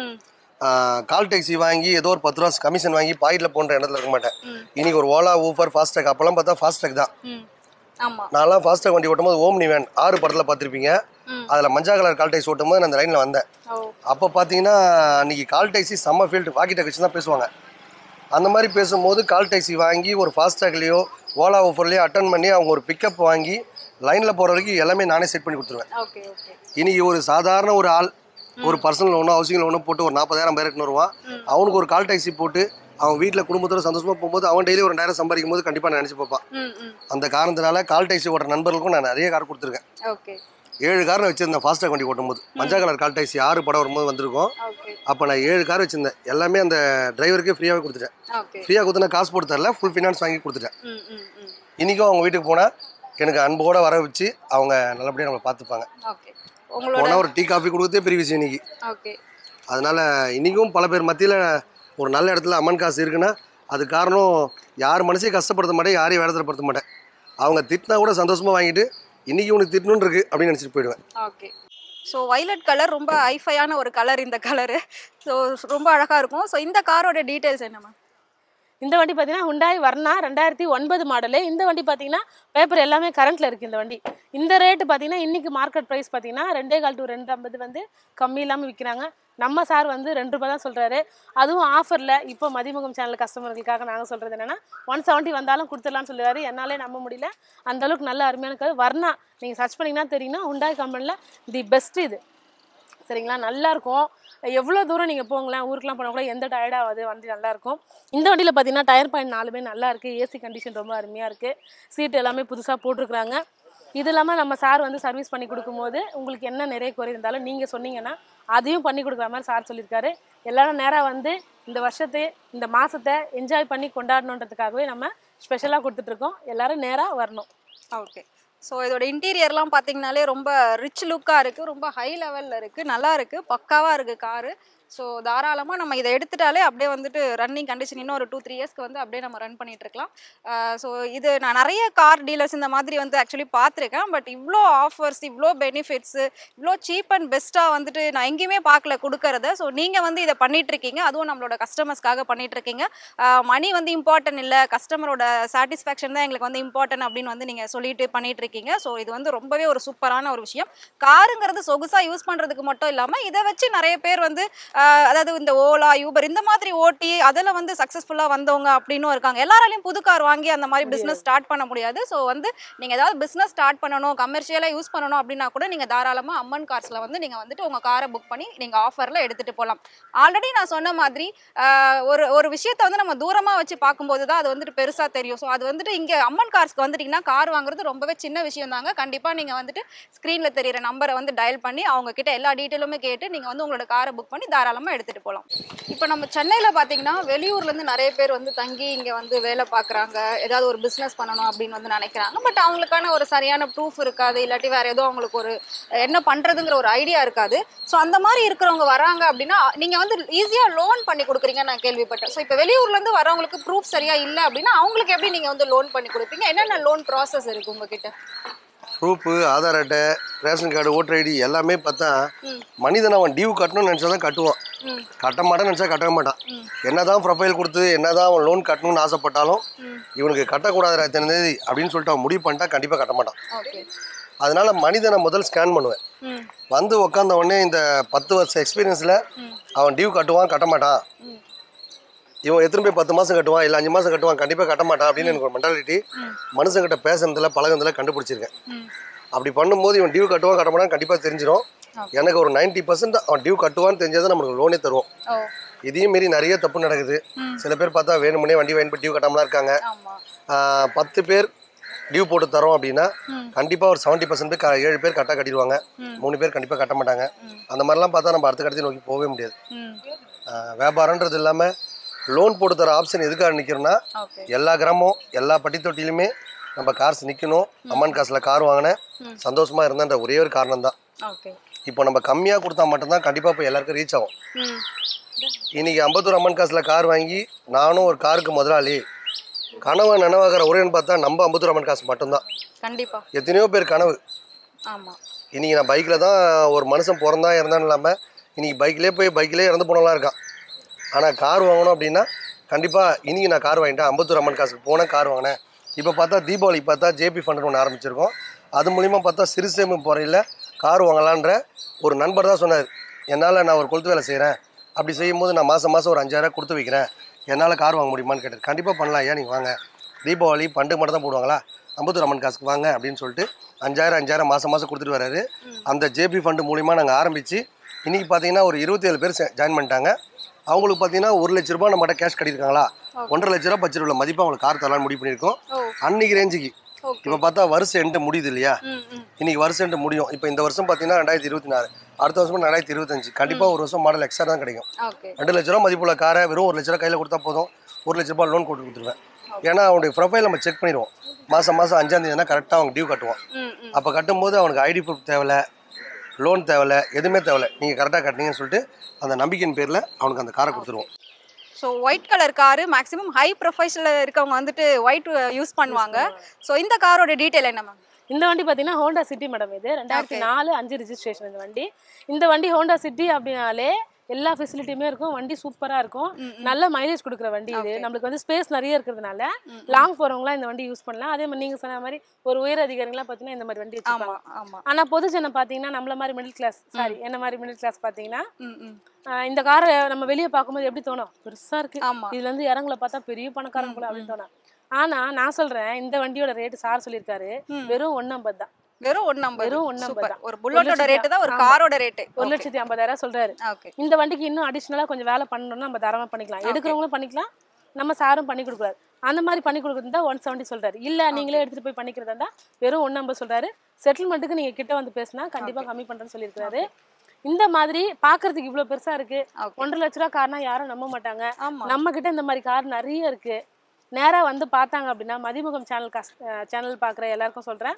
கால் டாக்ஸி வாங்கி ஏதோ ஒரு 10 ரூபா கமிஷன் வாங்கி பாக்கெட்டில் போன்ற இடத்துல இருக்க மாட்டேன். இன்னைக்கு ஒரு ஓலா, ஊஃபர், ஃபாஸ்டாக், அப்போல்லாம் பார்த்தா ஃபாஸ்டாக் தான். நான்லாம் ஃபாஸ்டாக் வண்டி ஓட்டும் போது ஓம்னி வேன் 6 படத்தில் பார்த்துருப்பீங்க. அதில் மஞ்சா கலர் கால் டாக்ஸி ஓட்டும் போது நான் அந்த லைனில் வந்தேன். அப்போ பார்த்தீங்கன்னா அன்றைக்கி கால் டாக்ஸி செம்ம ஃபீல்டு, வாக்கி டாக்ஸி தான் பேசுவாங்க. அந்த மாதிரி பேசும்போது கால் டாக்ஸி வாங்கி ஒரு ஃபாஸ்டாக்லேயோ ஓலா ஊஃபர்லேயோ அட்டன் பண்ணி அவங்க ஒரு பிக்கப் வாங்கி லைனில் போகிற வரைக்கும் எல்லாமே நானே செட் பண்ணி கொடுத்துருவேன். இன்றைக்கி ஒரு சாதாரண ஒரு ஆள் ஒரு பர்சனல் லோனோ ஹவுசிங் லோனோ போட்டு ஒரு 40,000 பேருக்கு வருவான். அவனுக்கு ஒரு கால் டாக்ஸி போட்டு அவன் வீட்டில் குடும்பத்தோட சந்தோஷமாக போகும்போது அவன் டெய்லி ஒரு 2,000 சம்பாதிக்கும் போது கண்டிப்பாக நான் நினச்சி பார்ப்பான். அந்த காரணத்தினால கால் டாக்ஸி ஓட்டுற நண்பர்களுக்கும் நான் நிறைய கார் கொடுத்துருக்கேன். 7 கார் வச்சுருந்தேன் ஃபாஸ்டாக் வண்டி ஓட்டும்போது. மஞ்சா கலர் கால் டாக்ஸி 6 படம் வரும்போது வந்திருக்கோம். அப்போ நான் 7 கார் வச்சுருந்தேன். எல்லாமே அந்த டிரைவருக்கே ஃப்ரீயாகவே கொடுத்துட்டேன். ஃப்ரீயாக கொடுத்து காசு போட்டு தரல, ஃபுல் ஃபினான்ஸ் வாங்கி கொடுத்துட்டேன். இன்றைக்கும் அவங்க வீட்டுக்கு போனால் எனக்கு அன்போடு வர வச்சு அவங்க நல்லபடியாக நம்மளை பார்த்துப்பாங்க. போனால் ஒரு டீ காஃபி கொடுத்தே பெரிய விஷயம் இன்னைக்கு. அதனால இன்றைக்கும் பல பேர் மத்தியில் ஒரு நல்ல இடத்துல அம்மன் காசு இருக்குன்னா அது காரணம் யார் மனசையும் கஷ்டப்படுத்த மாட்டேன், யாரையும் வேடத்தப்படுத்த மாட்டேன். அவங்க திட்டினா கூட சந்தோஷமாக வாங்கிட்டு இன்றைக்கி உனக்கு திட்டணுன்னு இருக்கு அப்படின்னு நினச்சிட்டு போயிடுவேன். ஓகே. ஸோ வைலட் கலர் ரொம்ப ஹைஃபையான ஒரு கலர் இந்த கலரு. ஸோ ரொம்ப அழகாக இருக்கும். ஸோ இந்த காரோட டீட்டெயில்ஸ் என்னம்மா? இந்த வண்டி பார்த்தீங்கன்னா ஹுண்டாய் வர்னா 2009 மாடலு. இந்த வண்டி பார்த்தீங்கன்னா பேப்பர் எல்லாமே கரண்ட்டில் இருக்குது. இந்த வண்டி இந்த ரேட்டு பார்த்தீங்கன்னா இன்றைக்கி மார்க்கெட் ப்ரைஸ் பார்த்தீங்கன்னா 2.25 to 2.50 வந்து கம்மி இல்லாமல் விற்கிறாங்க. நம்ம சார் வந்து 2 ரூபா தான் சொல்கிறாரு. அதுவும் ஆஃபரில். இப்போ மதிமுகம் சேனல் கஸ்டமர்களுக்காக நாங்கள் சொல்கிறது என்னென்னா 170 வந்தாலும் கொடுத்துடலான்னு சொல்லுவார். என்னாலே நம்ப முடியல, அந்தளவுக்கு நல்ல அருமையான கார். வர்னா நீங்கள் சர்ச் பண்ணிங்கன்னா தெரியுங்கன்னா ஹுண்டாய் கம்பெனியில் தி பெஸ்ட் இது. சரிங்களா, நல்லாயிருக்கும். எவ்வளோ தூரம் நீங்கள் போங்களேன், ஊருக்குலாம் போனால் கூட எந்த டயர்டாகாது, வண்டி நல்லாயிருக்கும். இந்த வண்டியில் பார்த்தீங்கன்னா டயர் பாயிண்ட் 4மே நல்லா இருக்குது. ஏசி கண்டிஷன் ரொம்ப அருமையாக இருக்குது. சீட்டு எல்லாமே புதுசாக போட்டிருக்குறாங்க. இது இல்லாமல் நம்ம சார் வந்து சர்வீஸ் பண்ணி கொடுக்கும்போது உங்களுக்கு என்ன நிறைய குறை இருந்தாலும் நீங்கள் சொன்னீங்கன்னா அதையும் பண்ணி கொடுக்குற மாதிரி சார் சொல்லியிருக்காரு. எல்லாரும் நேராக வந்து இந்த வருஷத்தை இந்த மாதத்தை என்ஜாய் பண்ணி கொண்டாடணுன்றதுக்காகவே நம்ம ஸ்பெஷலாக கொடுத்துட்ருக்கோம். எல்லோரும் நேராக வரணும். ஓகே. ஸோ இதோட இன்டீரியர்லாம் பார்த்தீங்கனாலே ரொம்ப ரிச் லுக்காக இருக்குது, ரொம்ப ஹை லெவலில் இருக்குது, நல்லா இருக்குது, பக்காவாக இருக்குது காரு. ஸோ தாராளமாக நம்ம இதை எடுத்துட்டாலே அப்படியே வந்துட்டு ரன்னிங் கண்டிஷன் இன்னும் ஒரு 2-3 இயர்ஸ்க்கு வந்து அப்படியே நம்ம ரன் பண்ணிட்டு இருக்கலாம். ஸோ இது நான் நிறைய கார் டீலர்ஸ் இந்த மாதிரி வந்து ஆக்சுவலி பார்த்துருக்கேன். பட் இவ்வளோ ஆஃபர்ஸ், இவ்வளோ பெனிஃபிட்ஸு, இவ்வளோ சீப் அண்ட் பெஸ்ட்டாக வந்துட்டு நான் எங்கேயுமே பார்க்கல கொடுக்கறத. ஸோ நீங்கள் வந்து இதை பண்ணிகிட்ருக்கீங்க, அதுவும் நம்மளோட கஸ்டமர்ஸ்க்காக பண்ணிகிட்ருக்கீங்க. மணி வந்து இம்பார்ட்டன்ட் இல்லை, கஸ்டமரோட சாட்டிஸ்ஃபேக்ஷன் தான் எங்களுக்கு வந்து இம்பார்ட்டன்ட் அப்படின்னு வந்து நீங்கள் சொல்லிட்டு பண்ணிகிட்ருக்கீங்க. ஸோ இது வந்து ரொம்பவே ஒரு சூப்பரான ஒரு விஷயம். காருங்கிறது சொகுசாக யூஸ் பண்ணுறதுக்கு மட்டும் இல்லாமல் இதை வச்சு நிறைய பேர் வந்து அதாவது இந்த ஓலா, யூபர் இந்த மாதிரி ஓட்டி அதில் வந்து சக்ஸஸ்ஃபுல்லாக வந்தவங்க அப்படின்னும் இருக்காங்க. எல்லாராலையும் புது கார் வாங்கி அந்த மாதிரி பிஸ்னஸ் ஸ்டார்ட் பண்ண முடியாது. ஸோ வந்து நீங்கள் ஏதாவது பிஸ்னஸ் ஸ்டார்ட் பண்ணணும், கமர்ஷியலாக யூஸ் பண்ணணும் அப்படின்னா கூட நீங்கள் தாராளமாக அம்மன் கார்ஸில் வந்து நீங்கள் வந்துட்டு உங்கள் காரை புக் பண்ணி நீங்கள் ஆஃபரில் எடுத்துகிட்டு போகலாம். ஆல்ரெடி நான் சொன்ன மாதிரி ஒரு விஷயத்தை வந்து நம்ம தூரமாக வச்சு பார்க்கும்போது தான் அது வந்துட்டு பெருசாக தெரியும். ஸோ அது வந்துட்டு இங்கே அம்மன் கார்ஸ்க்கு வந்துட்டிங்கன்னா கார் வாங்குறது ரொம்பவே சின்ன விஷயம் தாங்க. கண்டிப்பாக நீங்கள் வந்துட்டு ஸ்க்ரீனில் தெரியிற நம்பரை வந்து டயல் பண்ணி அவங்க கிட்ட எல்லா டீட்டெயிலுமே கேட்டு நீங்கள் வந்து உங்களோட காரை புக் பண்ணி தாராளமாக எடுத்துகிட்டு போகலாம். இப்போ நம்ம சென்னையில் பார்த்தீங்கன்னா வெளியூர்லேருந்து நிறைய பேர் வந்து தங்கி இங்கே வந்து வேலை பார்க்குறாங்க, ஏதாவது ஒரு பிஸ்னஸ் பண்ணணும் அப்படின்னு வந்து நினைக்கிறாங்க. பட் அவங்களுக்கான ஒரு சரியான ப்ரூஃப் இருக்காது, இல்லாட்டி வேறு ஏதோ அவங்களுக்கு ஒரு என்ன பண்ணுறதுங்கிற ஒரு ஐடியா இருக்காது. ஸோ அந்த மாதிரி இருக்கிறவங்க வராங்க அப்படின்னா நீங்கள் வந்து ஈஸியாக லோன் பண்ணி கொடுக்குறீங்கன்னு நான் கேள்விப்பட்டேன். ஸோ இப்போ வெளியூர்லேருந்து வரவங்களுக்கு ப்ரூஃப் சரியாக இல்லை அப்படின்னா அவங்களுக்கு எப்படி நீங்கள் வந்து லோன் பண்ணி கொடுப்பீங்க? என்னென்ன லோன் ப்ராசஸ் இருக்குது உங்ககிட்ட? ப்ரூஃபு, ஆதார் அட்டை, ரேஷன் கார்டு, ஓட்டர் ஐடி எல்லாமே பார்த்தா மனிதன் அவன் டியூ கட்டணும்னு நினச்சா தான் கட்டுவான், கட்ட மாட்டான்னு நினச்சா கட்ட மாட்டான். என்னதான் ப்ரொஃபைல் கொடுத்து என்னதான் அவன் லோன் கட்டணும்னு ஆசைப்பட்டாலும் இவனுக்கு கட்டக்கூடாது இத்தனை தேதி அப்படின்னு சொல்லிட்டு அவன் முடிவு பண்ணிட்டா கண்டிப்பாக கட்ட மாட்டான். அதனால மனிதனை முதல் ஸ்கேன் பண்ணுவேன். வந்து உக்காந்த உடனே இந்த 10 வருஷம் எக்ஸ்பீரியன்ஸில் அவன் டியூ கட்டுவான், கட்ட மாட்டான், இவன் எத்தனை போய் 10 மாதம் கட்டுவான் இல்லை 5 மாதம் கட்டுவான், கண்டிப்பாக கட்ட மாட்டான் அப்படின்னு எனக்கு ஒரு மென்டாலிட்டி மனுஷங்கிட்ட பேசுறதுல பழகுறதுல கண்டுபிடிச்சிருக்கேன். அப்படி பண்ணும்போது இவன் டியூ கட்டுவான் கட்ட மாட்டான் கண்டிப்பாக தெரிஞ்சிடும். எனக்கு ஒரு 90% அவன் டியூ கட்டுவான்னு தெரிஞ்சதை நம்மளுக்கு லோனே தருவோம். இதையும் மீறி நிறைய தப்பு நடக்குது. சில பேர் பார்த்தா வேணுமுன்னே வண்டி வாங்கி டியூ கட்டாமலாம் இருக்காங்க. 10 பேர் டியூ போட்டு தரோம் அப்படின்னா கண்டிப்பாக ஒரு 70% பேர் 7 பேர் கரெக்டாக கட்டிடுவாங்க, 3 பேர் கண்டிப்பாக கட்ட மாட்டாங்க. அந்த மாதிரிலாம் பார்த்தா நம்ம அடுத்த கட்டத்தை நோக்கி போகவே முடியாது. வியாபாரன்றது இல்லாமல் லோன் போட்டு தர ஆப்ஷன் எதுக்காக நிற்கிறோன்னா எல்லா கிராமம் எல்லா பட்டி தொட்டிலுமே நம்ம கார்ஸ் நிற்கணும், அம்மன் காசில் கார் வாங்கினேன் சந்தோஷமாக இருந்தேன்ற ஒரே ஒரு காரணம் தான். இப்போ நம்ம கம்மியாக கொடுத்தா மட்டும்தான் கண்டிப்பாக போய் எல்லாருக்கும் ரீச் ஆகும். இன்னைக்கு அம்பத்தூர் அம்மன் காசில் கார் வாங்கி நானும் ஒரு காருக்கு முதலாளி கனவு நினைவாகிற ஒரேன்னு பார்த்தா நம்ம அம்பத்தூர் அம்மன் காசு மட்டும்தான். கண்டிப்பா எத்தனையோ பேர் கனவு. ஆமாம், இன்னைக்கு நான் பைக்கில் தான் ஒரு மனுஷன் பிறந்தா இறந்தான்னு இல்லாமல் இன்னைக்கு பைக்லேயே போய் பைக்லேயே இறந்து போனலாம் இருக்கான். ஆனால் கார் வாங்கணும் அப்படின்னா கண்டிப்பாக இன்னைக்கு நான் கார் வாங்கிட்டேன், அம்பத்தூர் அம்மன் காசுக்கு போனேன் கார் வாங்கினேன். இப்போ பார்த்தா தீபாவளிக்கு பார்த்தா ஜேபி ஃபண்ட் ஒன்று ஆரம்பிச்சிருக்கோம். அது மூலிமா பார்த்தா சிறுசேமி முறையில் கார் வாங்கலான்ற ஒரு நண்பர் தான் சொன்னார். என்னால் நான் ஒரு கொளுத்து வேலை செய்கிறேன், அப்படி செய்யும்போது நான் மாதம் ஒரு 5000 கொடுத்து வைக்கிறேன், என்னால் கார் வாங்க முடியுமான்னு கேட்டார். கண்டிப்பாக பண்ணலாம் ஐயா, நீங்கள் வாங்க, தீபாவளி பண்டு மட்டும் தான் போடுவாங்களா, அம்பத்தூர் அம்மன் காசுக்கு வாங்க அப்படின்னு சொல்லிட்டு 5000 மாதம் கொடுத்துட்டு வராரு. அந்த ஜேபி ஃபண்டு மூலிமா நாங்கள் ஆரம்பித்து இன்றைக்கி பார்த்தீங்கன்னா ஒரு 27 பேர் ஜாயின் பண்ணிட்டாங்க. அவங்களுக்கு பார்த்தீங்கன்னா 1 லட்ச ரூபா நம்மகிட்ட கேஷ் கட்டியிருக்காங்களா, 1.5 லட்ச ரூபா பட்ஜெட் உள்ள மதிப்பாக அவங்களுக்கு கார் தரலான்னு முடிவு பண்ணியிருக்கோம். அன்னைக்கு ரேஞ்சுக்கு இப்போ பார்த்தா வருஷம் எண்டு முடியுது இல்லையா, இன்னைக்கு வருஷம் எண்டு முடியும். இப்போ இந்த வருஷம் பார்த்தீங்கன்னா 2024, அடுத்த வருஷம் 2025, கண்டிப்பாக ஒரு வருஷம் மாடல் எக்ஸ்ட்ரா தான் கிடைக்கும். 2 லட்ச ரூபா மதிப்புள்ள காரை வெறும் 1 லட்ச ரூபா கையில் கொடுத்தா போதும், 1 லட்ச ரூபா லோன் கொடுத்துருவேன். ஏன்னா அவனுடைய ப்ரொஃபைல் நம்ம செக் பண்ணிடுவோம். மாதம் 5ஆம் தேதினா கரெக்டாக அவங்க டியூ கட்டுவான். அப்போ கட்டும்போது அவனுக்கு ஐடி ப்ரூஃப் தேவையில்ல, லோன் தேவையில்ல, எதுவுமே தேவையில்ல, நீங்கள் கரெக்டாக கட்டினீங்கன்னு சொல்லிட்டு அந்த நம்பிக்கையின் பேரில் அவனுக்கு அந்த காரை கொடுத்துருவோம். So white colour car maximum high ப்ரொஃபைஷனில் இருக்கவங்க வந்துட்டு ஒயிட் யூஸ் பண்ணுவாங்க. ஸோ இந்த காரோட டீட்டெயில் என்ன மேம்? இந்த வண்டி பார்த்தீங்கன்னா ஹோண்டா சிட்டி மேடம். இது 2004 5 ரிஜிஸ்ட்ரேஷன் இந்த வண்டி. இந்த வண்டி ஹோண்டா சிட்டி அப்படின்னாலே எல்லா ஃபெசிலிட்டியுமே இருக்கும், வண்டி சூப்பராக இருக்கும், நல்ல மைலேஜ் கொடுக்குற வண்டி இது. நம்மளுக்கு வந்து ஸ்பேஸ் நிறைய இருக்கிறதுனால லாங் போகிறவங்களாம் இந்த வண்டி யூஸ் பண்ணலாம். அதே மாதிரி நீங்கள் சொன்ன மாதிரி ஒரு உயர் அதிகாரிகளாம் பார்த்தீங்கன்னா இந்த மாதிரி வண்டி வச்சுருப்பாங்க. ஆனால் பொதுஜனம் பார்த்தீங்கன்னா நம்மள மாதிரி மிடில் கிளாஸ், என்ன மாதிரி மிடில் கிளாஸ் பார்த்தீங்கன்னா இந்த காரை நம்ம வெளியே பார்க்கும்போது எப்படி தோணும், பெருசாக இருக்கு, இதுல இருந்து இறங்கல பார்த்தா பெரிய பணக்காரங்க போல அப்படின்னு தோணும். ஆனா நான் சொல்றேன் இந்த வண்டியோட ரேட்டு சார் சொல்லியிருக்காரு வெறும் 150 தான். வெறும் 150. ஒரு புல்லட்டோட ரேட் தான் ஒரு காரோட ரேட் 1,50,000 சொல்றாரு. இந்த வண்டிக்கு இன்னும் அடிஷனலா கொஞ்சம் வேலை பண்ணணும்னா நம்ம தாராளமா பண்ணிக்கலாம், எடுக்கிறவங்களும் பண்ணிக்கலாம், நம்ம சாரும் பண்ணி கொடுக்குறாரு. அந்த மாதிரி பண்ணி கொடுக்குறதா 170 சொல்றாரு. இல்ல நீங்களே எடுத்துட்டு போய் பண்ணிக்கிறதா இருந்தா வெறும் 150 சொல்றாரு. செட்டில்மெண்ட்டுக்கு நீங்க கிட்ட வந்து பேசினா கண்டிப்பா கம்மி பண்றேன்னு சொல்லியிருக்காரு. இந்த மாதிரி பாக்குறதுக்கு இவ்வளவு பெருசா இருக்கு, 1.5 லட்ச ரூபா கார்னா யாரும் நம்ப மாட்டாங்க. நம்ம கிட்ட இந்த மாதிரி கார் நிறைய இருக்கு. நேரா வந்து பார்த்தாங்க அப்படின்னா மதிமுகம் சேனல் பார்க்குற எல்லாருக்கும் சொல்கிறேன்,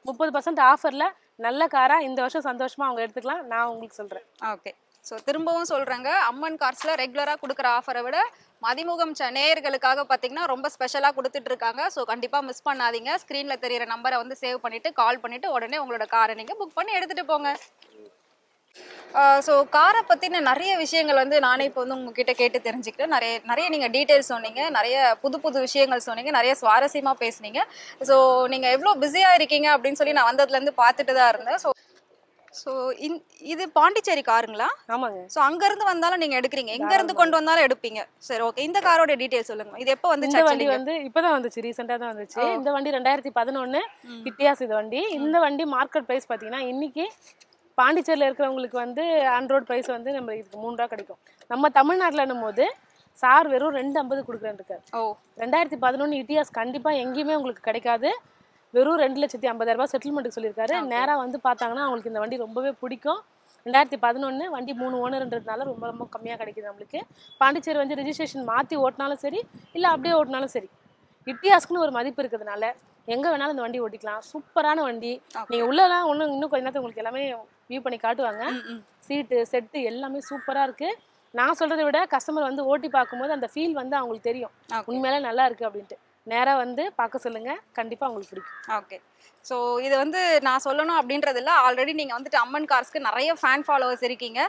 30% ஆஃபரில் நல்ல காராக இந்த வருஷம் சந்தோஷமாக அவங்க எடுத்துக்கலாம். நான் உங்களுக்கு சொல்கிறேன். ஓகே, ஸோ திரும்பவும் சொல்கிறேங்க, அம்மன் கார்ஸில் ரெகுலராக கொடுக்குற ஆஃபரை விட மதிமுகம் நேயர்களுக்காக பார்த்தீங்கன்னா ரொம்ப ஸ்பெஷலாக கொடுத்துட்டு இருக்காங்க. ஸோ கண்டிப்பாக மிஸ் பண்ணாதீங்க. ஸ்க்ரீனில் தெரியிற நம்பரை வந்து சேவ் பண்ணிவிட்டு கால் பண்ணிவிட்டு உடனே உங்களோட காரை நீங்கள் புக் பண்ணி எடுத்துகிட்டு போங்க. ஸோ காரை பற்றின நிறைய விஷயங்கள் வந்து நானே இப்போ வந்து உங்ககிட்ட கேட்டு தெரிஞ்சுக்கிட்டேன். நிறைய நீங்கள் டீட்டெயில்ஸ் சொன்னீங்க, நிறைய புது விஷயங்கள் சொன்னீங்க, நிறைய சுவாரஸ்யமாக பேசுனீங்க. ஸோ நீங்கள் எவ்வளோ பிஸியாக இருக்கீங்க அப்படின்னு சொல்லி நான் வந்ததுலேருந்து பார்த்துட்டு தான் இருந்தேன். ஸோ இது பாண்டிச்சேரி காருங்களா? ஆமாங்க. ஸோ அங்கேருந்து வந்தாலும் நீங்கள் எடுக்கிறீங்க, எங்கேருந்து கொண்டு வந்தாலும் எடுப்பீங்க. சரி, ஓகே. இந்த காரோட டீட்டெயில் சொல்லுங்க. இது எப்போ வந்து? இந்த வண்டி வந்து இப்போதான் வந்துச்சு, ரீசெண்டாக தான் வந்துச்சு. இந்த வண்டி 2011 இட்டியாஸ் இது வண்டி. இந்த வண்டி மார்க்கெட் ப்ரைஸ் பார்த்தீங்கன்னா இன்னைக்கு பாண்டிச்சேரியில் இருக்கிறவங்களுக்கு வந்து ஆன்ரோட் ப்ரைஸ் வந்து நம்ம இதுக்கு 3 ரூபா கிடைக்கும். நம்ம தமிழ்நாட்டில் போது சார் வெறும் 250 கொடுக்குறேன்னு இருக்காரு. 2011 இட்டியாஸ் கண்டிப்பாக எங்கேயுமே உங்களுக்கு கிடைக்காது. வெறும் 2,50,000 செட்டில்மெண்ட்டுக்கு சொல்லியிருக்காரு. நேராக வந்து பார்த்தாங்கன்னா அவங்களுக்கு இந்த வண்டி ரொம்பவே பிடிக்கும். 2011 வண்டி 3 ஓனர்ன்றதுனால ரொம்ப ரொம்ப கம்மியாக கிடைக்குது நம்மளுக்கு. பாண்டிச்சேரி வந்து ரிஜிஸ்ட்ரேஷன் மாற்றி ஓட்டினாலும் சரி, இல்லை அப்படியே ஓட்டினாலும் சரி, இட்டியாஸ்க்குன்னு ஒரு மதிப்பு இருக்கிறதுனால எங்கே வேணாலும் இந்த வண்டி ஓட்டிக்கலாம். சூப்பரான வண்டி. நீங்கள் உள்ளலாம் இன்னும் கொஞ்ச நேரத்தில் உங்களுக்கு எல்லாமே வியூ பண்ணி காட்டுவாங்க. சீட்டு செட்டு எல்லாமே சூப்பராக இருக்குது. நான் சொல்கிறத விட கஸ்டமர் வந்து ஓட்டி பார்க்கும்போது அந்த ஃபீல் வந்து அவங்களுக்கு தெரியும், உண்மையிலே நல்லா இருக்குது அப்படின்ட்டு. நேராக வந்து பார்க்க சொல்லுங்கள், கண்டிப்பாக அவங்களுக்கு பிடிக்கும். ஓகே, ஸோ இது வந்து நான் சொல்லணும் அப்படின்றது இல்லை, ஆல்ரெடி நீங்கள் வந்துட்டு அம்மன் கார்ஸ்க்கு நிறைய ஃபேன் ஃபாலோவர்ஸ் இருக்கீங்க.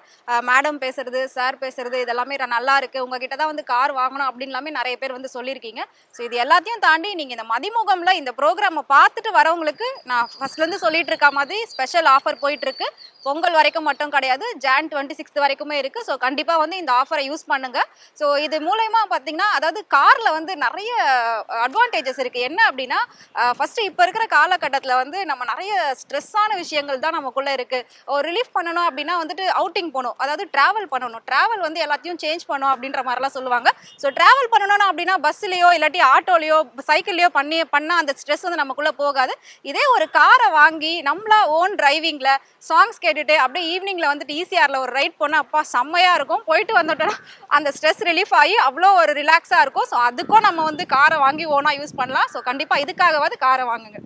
மேடம் பேசுறது, சார் பேசுறது இதெல்லாமே நல்லா இருக்குது, உங்ககிட்ட தான் வந்து கார் வாங்கணும் அப்படின்லாமே நிறைய பேர் வந்து சொல்லியிருக்கீங்க. ஸோ இது எல்லாத்தையும் தாண்டி நீங்கள் இந்த மதிமுகமில் இந்த ப்ரோக்ராமை பார்த்துட்டு வரவங்களுக்கு நான் ஃபர்ஸ்ட்லேருந்து சொல்லிட்டு இருக்க மாதிரி ஸ்பெஷல் ஆஃபர் போயிட்டுருக்கு. பொங்கல் வரைக்கும் மட்டும் கிடையாது, Jan 26 வரைக்குமே இருக்குது. ஸோ கண்டிப்பாக வந்து இந்த ஆஃபரை யூஸ் பண்ணுங்கள். ஸோ இது மூலயமா பார்த்தீங்கன்னா, அதாவது காரில் வந்து நிறைய அட்வான்டேஜஸ் இருக்குது. என்ன அப்படின்னா, ஃபஸ்ட்டு இப்போ இருக்கிற காலகட்டத்துல வந்து நம்ம நிறைய ஸ்ட்ரெஸ்ஸான விஷயங்கள் தான் நமக்குள்ள இருக்கு. ஒரு ரிலீஃப் பண்ணணும் அப்படின்னா வந்துட்டு அவுட்டிங் போகணும், அதாவது டிராவல் பண்ணணும். டிராவல் வந்து எல்லாத்தையும் சேஞ்ச் பண்ணும் அப்படின்ற மாதிரிலாம் சொல்லுவாங்க. ஸோ டிராவல் பண்ணணும் அப்படின்னா பஸ்ஸுலயோ இல்லாட்டி ஆட்டோலயோ சைக்கிள்லயோ பண்ணா அந்த ஸ்ட்ரெஸ் வந்து நமக்குள்ள போகாது. இதே ஒரு காரை வாங்கி நம்மளா ஓன் டிரைவிங்ல சாங்ஸ் கேட்டுட்டு அப்படியே ஈவினிங்ல வந்துட்டு ஈசிஆர்ல ஒரு ரைட் போனா அப்பா செம்மையா இருக்கும். போயிட்டு வந்துட்டோம்னா அந்த ஸ்ட்ரெஸ் ரிலீஃப் ஆகி அவ்வளோ ஒரு ரிலாக்ஸா இருக்கும். ஸோ அதுக்கும் நம்ம வந்து காரை வாங்கி ஓனா யூஸ் பண்ணலாம். ஸோ கண்டிப்பா இதுக்காகவாது காரை வாங்குங்க.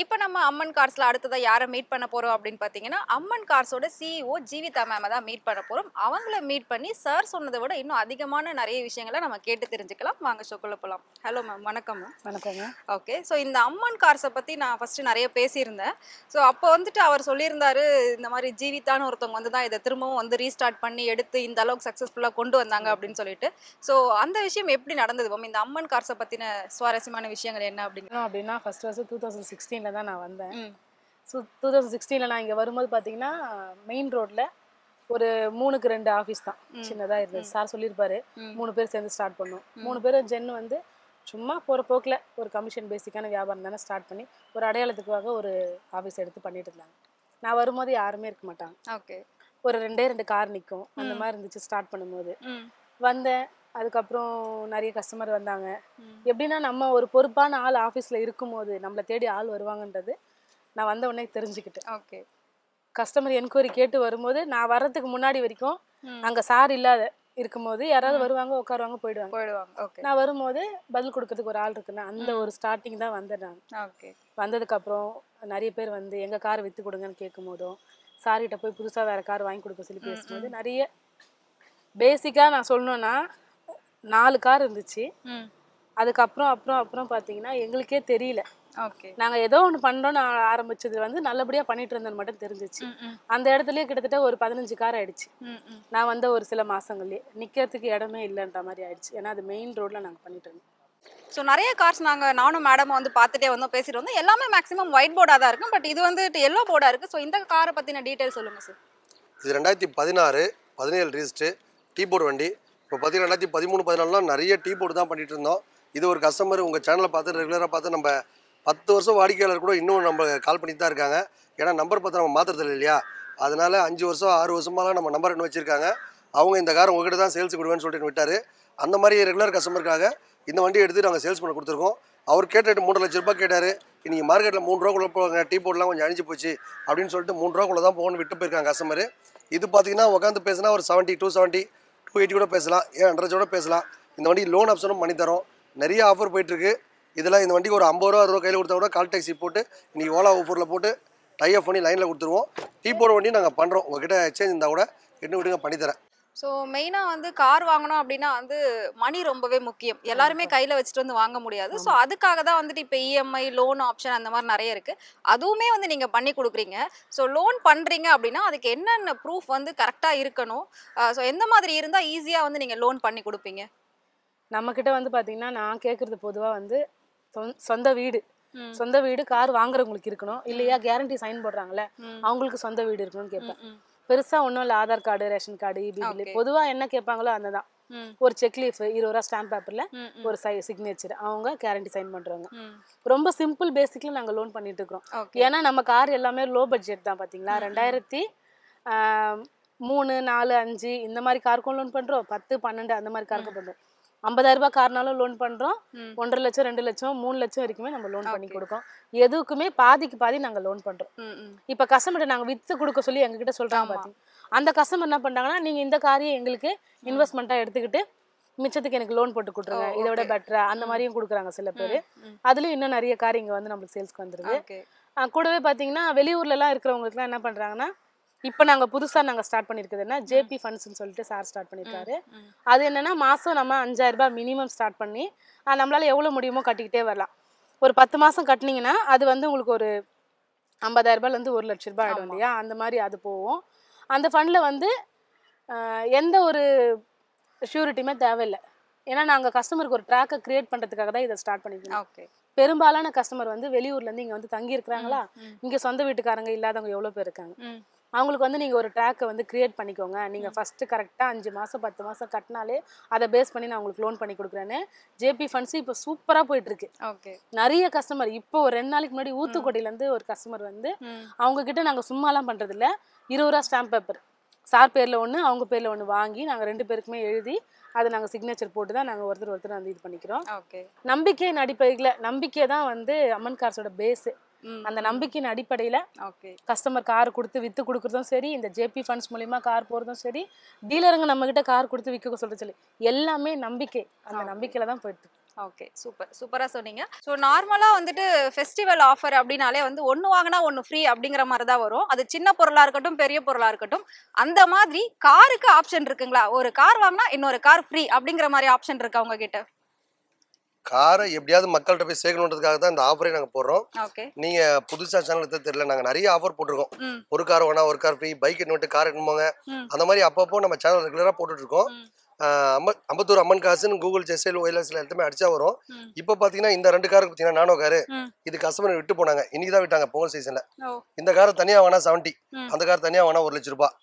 இப்போ நம்ம அம்மன் கார்ஸ்ல அடுத்ததா யாரை மீட் பண்ண போறோம் அப்படின்னு பார்த்தீங்கன்னா, அம்மன் கார்ஸோட சிஇஓ ஜீவிதா மேம் தான் மீட் பண்ண போறோம். அவங்கள மீட் பண்ணி சார் சொன்னதை விட இன்னும் அதிகமான நிறைய விஷயங்களை நம்ம கேட்டு தெரிஞ்சுக்கலாம். வாங்க ஷோக்குள்ள போகலாம். ஹலோ மேம், வணக்கம் மேம். வணக்கங்க. ஓகே, ஸோ இந்த அம்மன் கார்ஸை பற்றி நான் ஃபஸ்ட்டு நிறைய பேசியிருந்தேன். ஸோ அப்போ வந்துட்டு அவர் சொல்லியிருந்தாரு, இந்த மாதிரி ஜீவிதான்னு ஒருத்தவங்க வந்து தான் இதை திரும்பவும் வந்து ரீஸ்டார்ட் பண்ணி எடுத்து இந்த அளவுக்கு சக்ஸஸ்ஃபுல்லாக கொண்டு வந்தாங்க அப்படின்னு சொல்லிட்டு. ஸோ அந்த விஷயம் எப்படி நடந்தது மேம்? இந்த அம்மன் கார்ஸை பற்றின சுவாரஸ்யமான விஷயங்கள் என்ன அப்படின்னா ஃபர்ஸ்ட் 2016 தான் நான் வந்தேன். ஸோ 2016 நான் இங்கே வரும்போது பார்த்தீங்கன்னா மெயின் ரோட்டில் ஒரு 3க்கு 2 ஆஃபீஸ் தான் சின்னதாக இருந்தது. சார் சொல்லியிருப்பாரு 3 பேர் சேர்ந்து ஸ்டார்ட் பண்ணோம். 3 பேரும் ஜென்னு வந்து சும்மா போகிற போக்கில் ஒரு கமிஷன் பேசிக்கான வியாபாரம் தானே ஸ்டார்ட் பண்ணி ஒரு அடையாளத்துக்காக ஒரு ஆஃபீஸ் எடுத்து பண்ணிட்டு இருந்தாங்க. நான் வரும்போது யாருமே இருக்க மாட்டாங்க. ஓகே, ஒரு 2 கார் நிற்கும் அந்த மாதிரி இருந்துச்சு ஸ்டார்ட் பண்ணும்போது. வந்தேன், அதுக்கப்புறம் நிறைய கஸ்டமர் வந்தாங்க. எப்படின்னா நம்ம ஒரு பொறுப்பான ஆள் ஆஃபீஸில் இருக்கும்போது நம்மளை தேடி ஆள் வருவாங்கன்றது நான் வந்த உடனே தெரிஞ்சுக்கிட்டேன். ஓகே, கஸ்டமர் என்கொயரி கேட்டு வரும்போது நான் வர்றதுக்கு முன்னாடி வரைக்கும் அங்கே சார் இல்லாத இருக்கும்போது யாராவது வருவாங்க, உட்காருவாங்க, போயிடுவாங்க. ஓகே, நான் வரும்போது பதில் கொடுக்கறதுக்கு ஒரு ஆள் இருக்குன்னா அந்த ஒரு ஸ்டார்டிங் தான் வந்தேன் நான். ஓகே, வந்ததுக்கப்புறம் நிறைய பேர் வந்து எங்கள் கார் விற்று கொடுங்கன்னு கேட்கும் போதும் சார்கிட்ட போய் புதுசாக வேறு கார் வாங்கி கொடுக்க சொல்லி பேசும்போது நிறைய பேசிக்காக நான் சொல்லணுன்னா 4 கார் இருந்துச்சு. அதுக்கப்புறம் அப்புறம் பார்த்தீங்கன்னா எங்களுக்கே தெரியல. ஓகே, நாங்கள் ஏதோ ஒன்று பண்ணுறோன்னு ஆரம்பிச்சது வந்து நல்லபடியாக பண்ணிட்டு இருந்தோன்னு மட்டும் தெரிஞ்சிச்சு. அந்த இடத்துலயே கிட்டத்தட்ட ஒரு 15 கார் ஆயிடுச்சு. நான் வந்த ஒரு சில மாதங்கள்லேயே நிற்கிறதுக்கு இடமே இல்லைன்ற மாதிரி ஆயிடுச்சு. ஏன்னா அது மெயின் ரோட்டில் நாங்கள் பண்ணிட்டு இருந்தோம். ஸோ நிறைய கார்ஸ் நானும் மேடமும் வந்து பார்த்துட்டே வந்தோம், பேசிட்டு வந்தோம். எல்லாமே மேக்ஸிமம் ஒயிட் போர்டாக தான் இருக்கும். பட் இது வந்துட்டு எல்லோ போர்டாக இருக்குது. ஸோ இந்த காரை பற்றின டீட்டெயில் சொல்லுங்கள் சார். இது 2016, 17 ரீஸ்ட்டு டீ போர்டு வண்டி. இப்போ பார்த்தீங்கன்னா 2013, 14 நிறைய டீ போர்டு தான் பண்ணிட்டு இருந்தோம். இது ஒரு கஸ்டமர் உங்கள் சேனலை பார்த்து ரெகுலராக பார்த்து நம்ம 10 வருஷம் வாடிக்கையாளர் கூட இன்னும் நம்ம கால் பண்ணிட்டு தான் இருக்காங்க. ஏன்னா நம்பர் பார்த்து நம்ம மாற்றுறதில்ல இல்லையா, அதனால 5 வருஷம் 6 வருஷமாலாம் நம்ம நம்பர் இன்னும் வச்சுருக்காங்க. அவங்க இந்த கார் உங்ககிட்ட தான் சேல்ஸ் கொடுவேன்னு சொல்லிட்டு விட்டார். அந்த மாதிரி ரெகுலர் கஸ்டமருக்காக இந்த வண்டியை எடுத்து நாங்கள் சேல்ஸ் பண்ண கொடுத்துருக்கோம். அவர் கேட்ட ரேட்டு 3 லட்ச ரூபாய் கேட்டார். இன்றைக்கி மார்க்கெட்டில் 3 ரூபாக்குள்ளே போவாங்க, டீ போர்டெலாம் கொஞ்சம் அழிஞ்சு போச்சு அப்படின்னு சொல்லிட்டு 3 ரூபாக்குள்ளே தான் போகணும்னு விட்டு போயிருக்காங்க கஸ்டமர். இது பார்த்தீங்கன்னா உட்காந்து பேசினா ஒரு 70, 270, 280 கூட பேசலாம், 100 கூட பேசலாம். இந்த வண்டி லோன் ஆப்ஷனும் பண்ணித்தரோம். நிறைய ஆஃபர் போயிட்டுருக்கு. இதெல்லாம் இந்த வண்டிக்கு ஒரு 50 ரூபா 60 ரூபா கையில் கொடுத்தா கூட கால் டாக்ஸி போட்டு இன்றைக்கி ஓலா ஆஃபரில் போட்டு டைப் பண்ணி லைனில் கொடுத்துருவோம். டீ போர்டு வண்டி நாங்கள் பண்ணுறோம். உங்ககிட்ட எக்ஸ்சேஞ்ச் இருந்தால் கூட என்ன விடுங்க பண்ணித்தரேன். ஸோ மெயினாக வந்து கார் வாங்கணும் அப்படின்னா வந்து மணி ரொம்பவே முக்கியம். எல்லாருமே கையில் வச்சுட்டு வந்து வாங்க முடியாது. ஸோ அதுக்காக தான் வந்துட்டு இப்போ இஎம்ஐ லோன் ஆப்ஷன் அந்த மாதிரி நிறைய இருக்குது. அதுவுமே வந்து நீங்கள் பண்ணி கொடுக்குறீங்க. ஸோ லோன் பண்ணுறீங்க அப்படின்னா அதுக்கு என்னென்ன ப்ரூஃப் வந்து கரெக்டாக இருக்கணும்? ஸோ எந்த மாதிரி இருந்தால் ஈஸியாக வந்து நீங்கள் லோன் பண்ணி கொடுப்பீங்க? நம்மக்கிட்ட வந்து பார்த்தீங்கன்னா நான் கேட்குறது பொதுவாக வந்து சொந்த வீடு கார் வாங்குறவங்களுக்கு இருக்கணும், இல்லையா கேரண்டி சைன் போடுறாங்களே அவங்களுக்கு சொந்த வீடு இருக்கணும்னு கேட்பேன். பெருசா ஒன்றும் இல்லை, ஆதார் கார்டு, ரேஷன் கார்டு, இபிபில் பொதுவாக என்ன கேட்பாங்களோ அந்த தான். ஒரு செக் லீஃப் 20 ரூபா ஸ்டாம்ப் பேப்பரில் ஒரு சிக்னேச்சர், அவங்க கேரண்டி சைன் பண்ணுறாங்க. ரொம்ப சிம்பிள் பேசிக்கில் நாங்கள் லோன் பண்ணிட்டு இருக்கிறோம். ஏன்னா நம்ம கார் எல்லாமே லோ பட்ஜெட் தான். பார்த்தீங்களா 2003, 4, 5 இந்த மாதிரி காருக்கும் லோன் பண்ணுறோம், 10, 12 அந்த மாதிரி காருக்கும் பண்ணுறோம். 50,000 ரூபாய் கார்னாலும் லோன் பண்ணுறோம், 1.5 லட்சம், 2 லட்சம், 3 லட்சம் வரைக்குமே நம்ம லோன் பண்ணி கொடுக்கோம். எதுக்குமே பாதிக்கு பாதி நாங்கள் லோன் பண்ணுறோம். இப்போ கஸ்டமர்கிட்ட நாங்கள் விற்று கொடுக்க சொல்லி எங்ககிட்ட சொல்கிறாங்க பார்த்தீங்க, அந்த கஸ்டமர் என்ன பண்ணுறாங்கன்னா, நீங்கள் இந்த காரையை எங்களுக்கு இன்வெஸ்ட்மெண்ட்டாக எடுத்துக்கிட்டு மிச்சத்துக்கு எனக்கு லோன் போட்டு கொடுத்துருங்க, இதை விட பெட்டரா அந்த மாதிரியும் கொடுக்குறாங்க சில பேர். அதுலேயும் இன்னும் நிறைய கார் இங்கே வந்து நம்மளுக்கு சேல்ஸ்க்கு வந்துருது. கூடவே பார்த்தீங்கன்னா வெளியூர்லலாம் இருக்கிறவங்களுக்குலாம் என்ன பண்ணுறாங்கன்னா, இப்போ நாங்கள் புதுசாக ஸ்டார்ட் பண்ணியிருக்குதுன்னா ஜேபி ஃபண்ட்ஸ்ன்னு சொல்லிட்டு சார் ஸ்டார்ட் பண்ணியிருக்காரு. அது என்னென்னா மாதம் நம்ம 5,000 ரூபாய் மினிமம் ஸ்டார்ட் பண்ணி நம்மளால் எவ்வளோ முடியுமோ கட்டிக்கிட்டே வரலாம். ஒரு 10 மாதம் கட்டினீங்கன்னா அது வந்து உங்களுக்கு ஒரு 50,000 ரூபாயிலேருந்து 1 லட்ச ரூபாய் ஆகிடும் இல்லையா, அந்த மாதிரி அது போகும். அந்த ஃபண்டில் வந்து எந்த ஒரு ஷூரிட்டியுமே தேவையில்லை. ஏன்னா நாங்கள் கஸ்டமருக்கு ஒரு ட்ராக்கை க்ரியேட் பண்ணுறதுக்காக தான் இதை ஸ்டார்ட் பண்ணிக்கிறோம். பெரும்பாலான கஸ்டமர் வந்து வெளியூர்லேருந்து இங்கே வந்து தங்கி இருக்கிறாங்களா, இங்கே சொந்த வீட்டுக்காரங்க இல்லாதவங்க எவ்வளோ பேர் இருக்காங்க. அவங்களுக்கு வந்து நீங்கள் ஒரு ட்ராக்கை வந்து க்ரியேட் பண்ணிக்கோங்க, நீங்கள் ஃபஸ்ட்டு கரெக்டாக 5 மாதம் 10 மாதம் கட்டினாலே அதை பேஸ் பண்ணி நான் உங்களுக்கு லோன் பண்ணி கொடுக்குறேன்னு ஜேபி ஃபண்ட்ஸ் இப்போ சூப்பராக போயிட்டுருக்கு. ஓகே. நிறைய கஸ்டமர் இப்போ ஒரு 2 நாளைக்கு முன்னாடி ஊத்துக்கோட்டையிலேருந்து ஒரு கஸ்டமர் வந்து அவங்கக்கிட்ட நாங்கள் சும்மாலாம் பண்ணுறதில்ல, 20 ரூபா ஸ்டாம்ப் பேப்பர் சார் பேரில் ஒன்று அவங்க பேரில் ஒன்று வாங்கி நாங்கள் 2 பேருக்குமே எழுதி அதை நாங்கள் சிக்னேச்சர் போட்டு தான் நாங்கள் ஒருத்தர் வந்து இது பண்ணிக்கிறோம். ஓகே. நம்பிக்கையின் அடிப்படையில் நம்பிக்கை தான் வந்து அம்மன் கார்ஸோட பேஸு. அந்த நம்பிக்கையின் அடிப்படையில் கஸ்டமர் கார் கொடுத்து விற்று கொடுக்குறதும் சரி, இந்த ஜேபி ஃபண்ட்ஸ் மூலிமா கார் போகிறதும் சரி, டீலருங்க நம்மக்கிட்ட கார் கொடுத்து விற்க சொல்கிறது சரி, எல்லாமே நம்பிக்கை. அந்த நம்பிக்கையில் தான் போயிட்டு. ஓகே, சூப்பர் சூப்பராக சொன்னீங்க. ஸோ நார்மலாக வந்துட்டு ஃபெஸ்டிவல் ஆஃபர் அப்படின்னாலே வந்து ஒன்று வாங்கினா ஒன்று ஃப்ரீ அப்படிங்கிற மாதிரி தான் வரும். அது சின்ன பொருளாக இருக்கட்டும் பெரிய பொருளாக இருக்கட்டும். அந்த மாதிரி காருக்கு ஆப்ஷன் இருக்குங்களா? ஒரு கார் வாங்கினா இன்னொரு கார் ஃப்ரீ அப்படிங்கிற மாதிரி ஆப்ஷன் இருக்கா உங்ககிட்ட? காரை எப்படியாவது மக்கள்கிட்ட போய் சேர்க்கணுன்றதுக்காக தான் இந்த ஆஃபரே நாங்கள் போடுறோம். ஓகே. நீங்கள் புதுசாக சேனலுக்கு தெரியல, நாங்கள் நிறைய ஆஃபர் போட்டிருக்கோம். ஒரு கார் வேணா ஒரு கார் ஃப்ரீ, பைக் இன்னொட்டு கார் எடுத்துமோங்க, அந்த மாதிரி அப்பப்போ நம்ம சேனல் ரெகுலராக போட்டுட்ருக்கோம். அம்பத்தூர் அம்மன் காசுன்னு கூகுள் செஸ்எல் ஒய்எல்எஸ்ல எல்லாமே அடிச்சா வரும். இப்போ பார்த்தீங்கன்னா இந்த 2 காருக்கு பார்த்தீங்கன்னா நானோ காரு இது கஸ்டமர் விட்டு போனாங்க, இன்னைக்கு தான் விட்டாங்க பொங்கல் சீசன்ல. இந்த காரை தனியாக வாங்கினா 70, அந்த கார் தனியாக வாங்கினா 1 லட்ச ரூபாய்.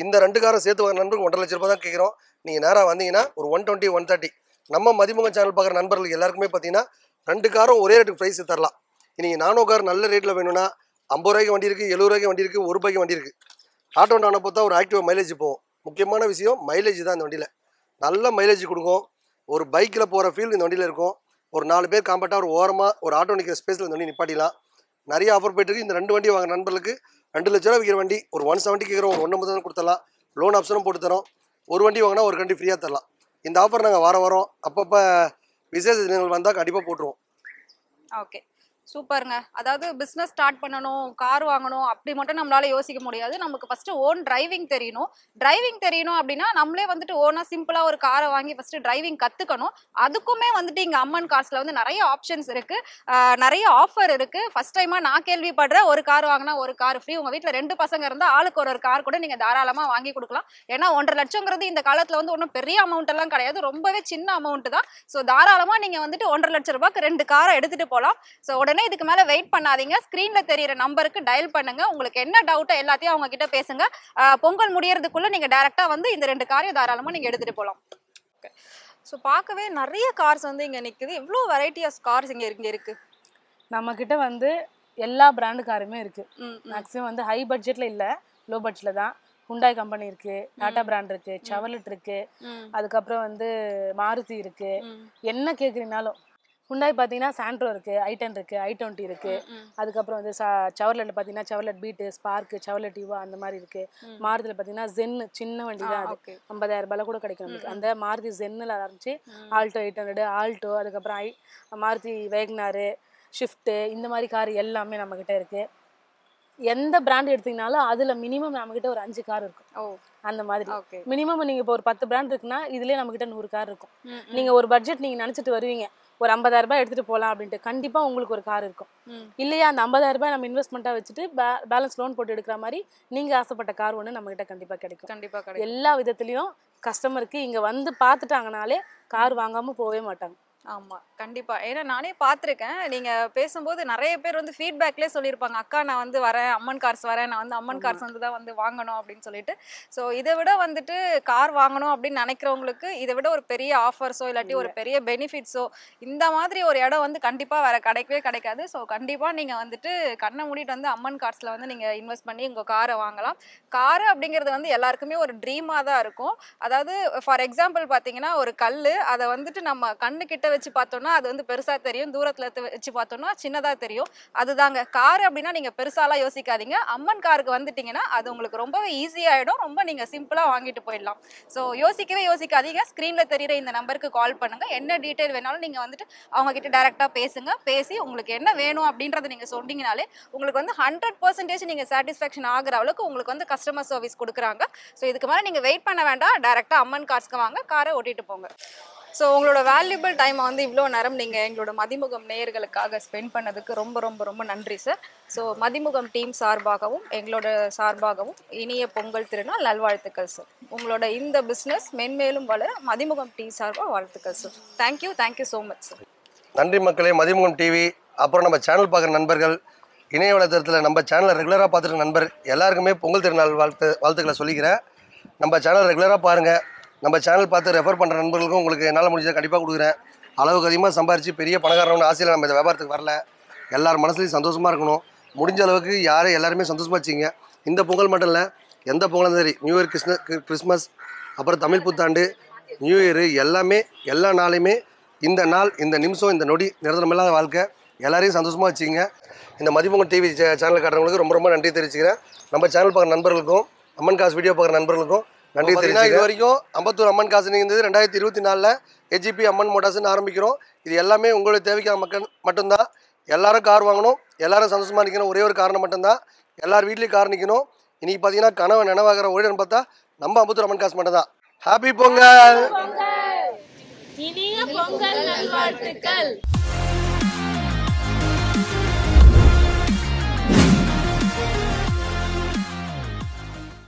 இந்த 2 காரை சேர்த்து வாங்க நண்பருக்கு 1.5 லட்ச ரூபாய் தான் கேட்குறோம். நீங்கள் நேராக வந்தீங்கன்னா ஒரு 120 130. நம்ம மதிமுகம் சேனல் பார்க்குற நண்பர்களுக்கு எல்லாருக்குமே பார்த்தீங்கன்னா 2 காரும் ஒரே ரேட்டுக்கு ப்ரைஸ் தரலாம். இன்னைக்கு நானோ கார் நல்ல ரேட்டில் வேணும்னா 50 ரூபாய்க்கு வண்டி இருக்குது, 70 ரூபாய்க்கு வண்டி இருக்குது, 1 ரூபாய்க்கு வண்டி இருக்குது. ஆட்டோ டானை பார்த்தா ஒரு ஆக்டிவா மைலேஜ் போகும். முக்கியமான விஷயம் மைலேஜ் தான் இந்த வண்டியில். நல்ல மைலேஜ் கொடுக்கும். ஒரு பைக்கில் போகிற ஃபீல் இந்த வண்டியில் இருக்கும். ஒரு 4 பேர் காம்பேக்டாக ஒரு ஓரமாக ஒரு ஆட்டோ நிற்கிற ஸ்பேஸில் இந்த வண்டி நிப்பாட்டிலாம். நிறைய ஆஃபர் போயிட்டுருக்கு. இந்த 2 வண்டி வாங்க நண்பர்களுக்கு 2 லட்ச ரூபா விற்கிற வண்டி ஒரு 170 கேட்குறோம், ஒரு 150 கொடுத்துடலாம். லோன் ஆப்ஷனும் போட்டு தரோம். ஒரு வண்டி வாங்கினா ஒரு வண்டி ஃப்ரீயாக தரலாம். இந்த ஆஃபர் நாங்கள் வாரம் அப்பப்போ விசேஷ தினங்கள் வந்தால் கண்டிப்பாக போட்டுருவோம். ஓகே, சூப்பருங்க. அதாவது பிஸ்னஸ் ஸ்டார்ட் பண்ணணும், கார் வாங்கணும் அப்படி மட்டும் நம்மளால யோசிக்க முடியாது. நமக்கு ஃபர்ஸ்ட் ஓன் டிரைவிங் தெரியணும். டிரைவிங் தெரியணும் அப்படின்னா நம்மளே வந்துட்டு ஓனா சிம்பிளா ஒரு காரை வாங்கி ஃபர்ஸ்ட் டிரைவிங் கத்துக்கணும். அதுக்குமே வந்துட்டு இங்க அம்மன் கார்ஸ்ல வந்து நிறைய ஆப்ஷன்ஸ் இருக்கு, நிறைய ஆஃபர் இருக்கு. ஃபர்ஸ்ட் டைமா நான் கேள்விப்படுறேன் ஒரு கார் வாங்கினா ஒரு கார் ஃப்ரீ. உங்க வீட்டுல 2 பசங்க இருந்தா ஆளுக்கு ஒரு கார் கூட நீங்க தாராளமா வாங்கி கொடுக்கலாம். ஏன்னா 1.5 லட்சங்கிறது இந்த காலத்துல வந்து ஒன்றும் பெரிய அமௌண்ட் எல்லாம் கிடையாது, ரொம்பவே சின்ன அமௌண்ட் தான். ஸோ தாராளமா நீங்க வந்துட்டு 1.5 லட்ச ரூபாய்க்கு 2 காரை எடுத்துட்டு போகலாம். ஸோ உடனே இதுக்கு மேல வெயிட் பண்ணாதீங்க, ஸ்கிரீன்ல தெரியுற நம்பருக்கு டயல் பண்ணுங்க. உங்களுக்கு என்ன டவுட்டோ எல்லாத்தையும் அவங்க கிட்ட பேசுங்க. பொங்கல் முடியறதுக்குள்ள நீங்க டைரக்டா வந்து இந்த 2 காரையும் தாராளமா நீங்க எடுத்துட்டு போகலாம். ஸோ பார்க்கவே நிறைய கார்ஸ் வந்து இங்க நிக்குது. இவ்வளோ வெரைட்டி ஆஃப் கார்ஸ் இங்க இருக்கு. நம்ம கிட்ட வந்து எல்லா பிராண்டு காருமே இருக்கு. மேக்ஸிமம் வந்து ஹை பட்ஜெட்ல இல்ல, லோ பட்ஜெட்ல தான். ஹுண்டாய் கம்பெனி இருக்கு, டாடா பிராண்ட் இருக்கு, செவர்லெட் இருக்கு, அதுக்கப்புறம் வந்து மாருதி இருக்கு. என்ன கேக்குறீங்கனாலும் ஹுண்டாய் பார்த்தீங்கன்னா சாண்ட்ரோ இருக்குது, i10 இருக்குது, i20 இருக்குது. அதுக்கப்புறம் வந்து செவர்லெட்டில் பார்த்தீங்கன்னா செவர்லெட் பீட்டு, ஸ்பார்க்கு, செவர்லெட் யுவா அந்த மாதிரி இருக்குது. மாருதியில் பார்த்தீங்கன்னா ஜென்னு சின்ன வண்டி தான், அது 50,000 ரூபாயில் கூட கிடைக்கும் நமக்கு. அந்த மாருதி ஜென்னில் ஆரம்பிச்சு ஆல்டோ 800, ஆல்டோ, அதுக்கப்புறம் மாருதி வேக்னாரு, ஷிஃப்ட்டு, இந்த மாதிரி கார் எல்லாமே நம்மக்கிட்ட இருக்குது. எந்த பிராண்ட் எடுத்தீங்கனாலும் அதில் மினிமம் நம்மக்கிட்ட ஒரு 5 கார் இருக்கும். அந்த மாதிரி மினிமம் நீங்கள் இப்போ ஒரு 10 பிராண்ட் இருக்குன்னா இதுலேயே நம்மக்கிட்ட 100 கார் இருக்கும். நீங்கள் ஒரு பட்ஜெட் நீங்கள் நினச்சிட்டு வருவீங்க, ஒரு 50,000 ரூபாய் எடுத்துகிட்டு போகலாம் அப்படின்ட்டு, கண்டிப்பாக உங்களுக்கு ஒரு கார் இருக்கும். இல்லையா அந்த 50,000 ரூபாய் நம்ம இன்வெஸ்ட்மெண்ட்டாக வச்சுட்டு பேலன்ஸ் லோன் போட்டு எடுக்கிற மாதிரி நீங்கள் ஆசைப்பட்ட கார் ஒன்று நம்மகிட்ட கண்டிப்பாக கிடைக்கும். எல்லா விதத்துலையும் கஸ்டமருக்கு இங்கே வந்து பார்த்துட்டாங்கனாலே கார் வாங்காமல் போகவே மாட்டாங்க. ஆமா, கண்டிப்பா. ஏன்னா நானே பார்த்துருக்கேன், நீங்க பேசும்போது நிறைய பேர் வந்து ஃபீட்பேக்லேயே சொல்லியிருப்பாங்க, அக்கா நான் வந்து வரேன், அம்மன் கார்ஸ் வரேன், நான் வந்து அம்மன் கார்ஸ் வந்து தான் வந்து வாங்கணும் அப்படின்னு சொல்லிட்டு. ஸோ இதை விட வந்துட்டு கார் வாங்கணும் அப்படின்னு நினைக்கிறவங்களுக்கு இதை விட ஒரு பெரிய ஆஃபர்ஸோ இல்லாட்டி ஒரு பெரிய பெனிஃபிட்ஸோ இந்த மாதிரி ஒரு இடம் வந்து கண்டிப்பா வேற கிடைக்கவே கிடைக்காது. ஸோ கண்டிப்பா நீங்க வந்துட்டு கண்ணை மூடிட்டு வந்து அம்மன் கார்ஸ்ல வந்து நீங்க இன்வெஸ்ட் பண்ணி உங்க காரை வாங்கலாம். காரு அப்படிங்கிறது வந்து எல்லாருக்குமே ஒரு ட்ரீமா தான் இருக்கும். அதாவது ஃபார் எக்ஸாம்பிள் பாத்தீங்கன்னா ஒரு கல், அதை வந்துட்டு நம்ம கண்ணு கிட்ட வச்சு பார்த்தோம்னா அது வந்து பெருசா தெரியும், தூரத்துல வச்சு பார்த்தோம்னா சின்னதா தெரியும். அதுதாங்க கார் அப்படின்னா நீங்க பெருசாலாம் யோசிக்காதீங்க. அம்மன் காருக்கு வந்துட்டீங்கன்னா அது உங்களுக்கு ரொம்பவே ஈஸியாயிடும், ரொம்ப நீங்க சிம்பிளா வாங்கிட்டு போயிடலாம். ஸோ யோசிக்கவே யோசிக்காதீங்க, ஸ்கிரீன்ல தெரியுற இந்த நம்பருக்கு கால் பண்ணுங்க. என்ன டீட்டெயில் வேணாலும் நீங்க வந்துட்டு அவங்க கிட்ட டைரக்டா பேசுங்க. பேசி உங்களுக்கு என்ன வேணும் அப்படின்றத நீங்க சொன்னீங்கனாலே உங்களுக்கு வந்து 100% நீங்க சாட்டிஸ்ஃபேக்ஷன் ஆகுற அளவுக்கு உங்களுக்கு வந்து கஸ்டமர் சர்வீஸ் கொடுக்குறாங்க. ஸோ இதுக்கு மேலே நீங்க வெயிட் பண்ண வேண்டாம், டைரக்டா அம்மன் கார்ஸ்க்கு வாங்க, காரை ஓட்டிட்டு போங்க. ஸோ உங்களோட வேல்யூபிள் டைமை வந்து இவ்வளோ நேரம் நீங்கள் எங்களோட மதிமுகம் நேயர்களுக்காக ஸ்பெண்ட் பண்ணதுக்கு ரொம்ப ரொம்ப ரொம்ப நன்றி சார். ஸோ மதிமுகம் டீம் சார்பாகவும் எங்களோட சார்பாகவும் இனிய பொங்கல் திருநாள் நல்வாழ்த்துக்கள் சார். உங்களோட இந்த பிஸ்னஸ் மென்மேலும் வளர மதிமுகம் டீம் சார்பாக வாழ்த்துக்கள் sir. Thank you so much sir. நன்றி மக்களே. மதிமுகம் டிவி, அப்புறம் நம்ம சேனல் பார்க்குற நண்பர்கள் இணைய வலைத்தளத்தில் நம்ம சேனலை ரெகுலராக பார்த்துட்டு நண்பர் எல்லாருக்குமே பொங்கல் திருநாள் வாழ்த்துக்களை சொல்லிக்கிறேன். நம்ம சேனல் ரெகுலராக பாருங்கள். நம்ம சேனல் பார்த்து ரெஃபர் பண்ணுற நண்பர்களுக்கும் உங்களுக்கு என்னால் முடிஞ்சதை கண்டிப்பாக கொடுக்குறேன். அளவுக்கு அதிகமாக சம்பாரித்து பெரிய பணக்காரன்னு ஆசையில் நம்ம இந்த வியாபாரத்துக்கு வரல. எல்லார் மனசுலையும் சந்தோஷமாக இருக்கணும். முடிஞ்ச அளவுக்கு எல்லாருமே சந்தோஷமாக வச்சுங்க. இந்த பொங்கல் மட்டும் இல்லை, எந்த பொங்கலும் சரி, நியூ இயர், கிறிஸ்மஸ், அப்புறம் தமிழ் புத்தாண்டு, நியூ இயரு, எல்லாமே எல்லா நாளையுமே இந்த நாள், இந்த நிமிஷம், இந்த நொடி நிரந்தரமில்லாத வாழ்க்கை, எல்லாரையும் சந்தோஷமாக வச்சுங்க. இந்த மதிப்பொங்கல் டிவி சேனல் காட்டுறவங்களுக்கு ரொம்ப ரொம்ப நன்றி தெரிவிச்சுக்கிறேன். நம்ம சேனல் பார்க்குற நண்பர்களுக்கும் அம்மன் காசு வீடியோ பார்க்குற நண்பர்களுக்கும் நன்றி தெரிவிச்சுக்கிறேன். இது வரைக்கும் அம்பத்தூர் அம்மன் காசு இருந்தது 2024 HGP அம்மன் மோட்டார்ஸ்னு ஆரம்பிக்கிறோம். இது எல்லாமே உங்களுடைய தேவைக்கான மக்கள் மட்டும்தான். எல்லாரும் கார் வாங்கணும், எல்லாரும் சந்தோஷமாக நிற்கணும். ஒரே ஒரு காரணம் மட்டும்தான், எல்லார் வீட்லேயும் கார் நிற்கணும். இன்றைக்கி பார்த்தீங்கன்னா கனவு நினைவாகிற ஒரே பார்த்தா நம்ம அம்பத்தூர் அம்மன் காசு மட்டும் தான். ஹாப்பி பொங்கல். இனிய பொங்கல் நல்வாழ்த்துக்கள்.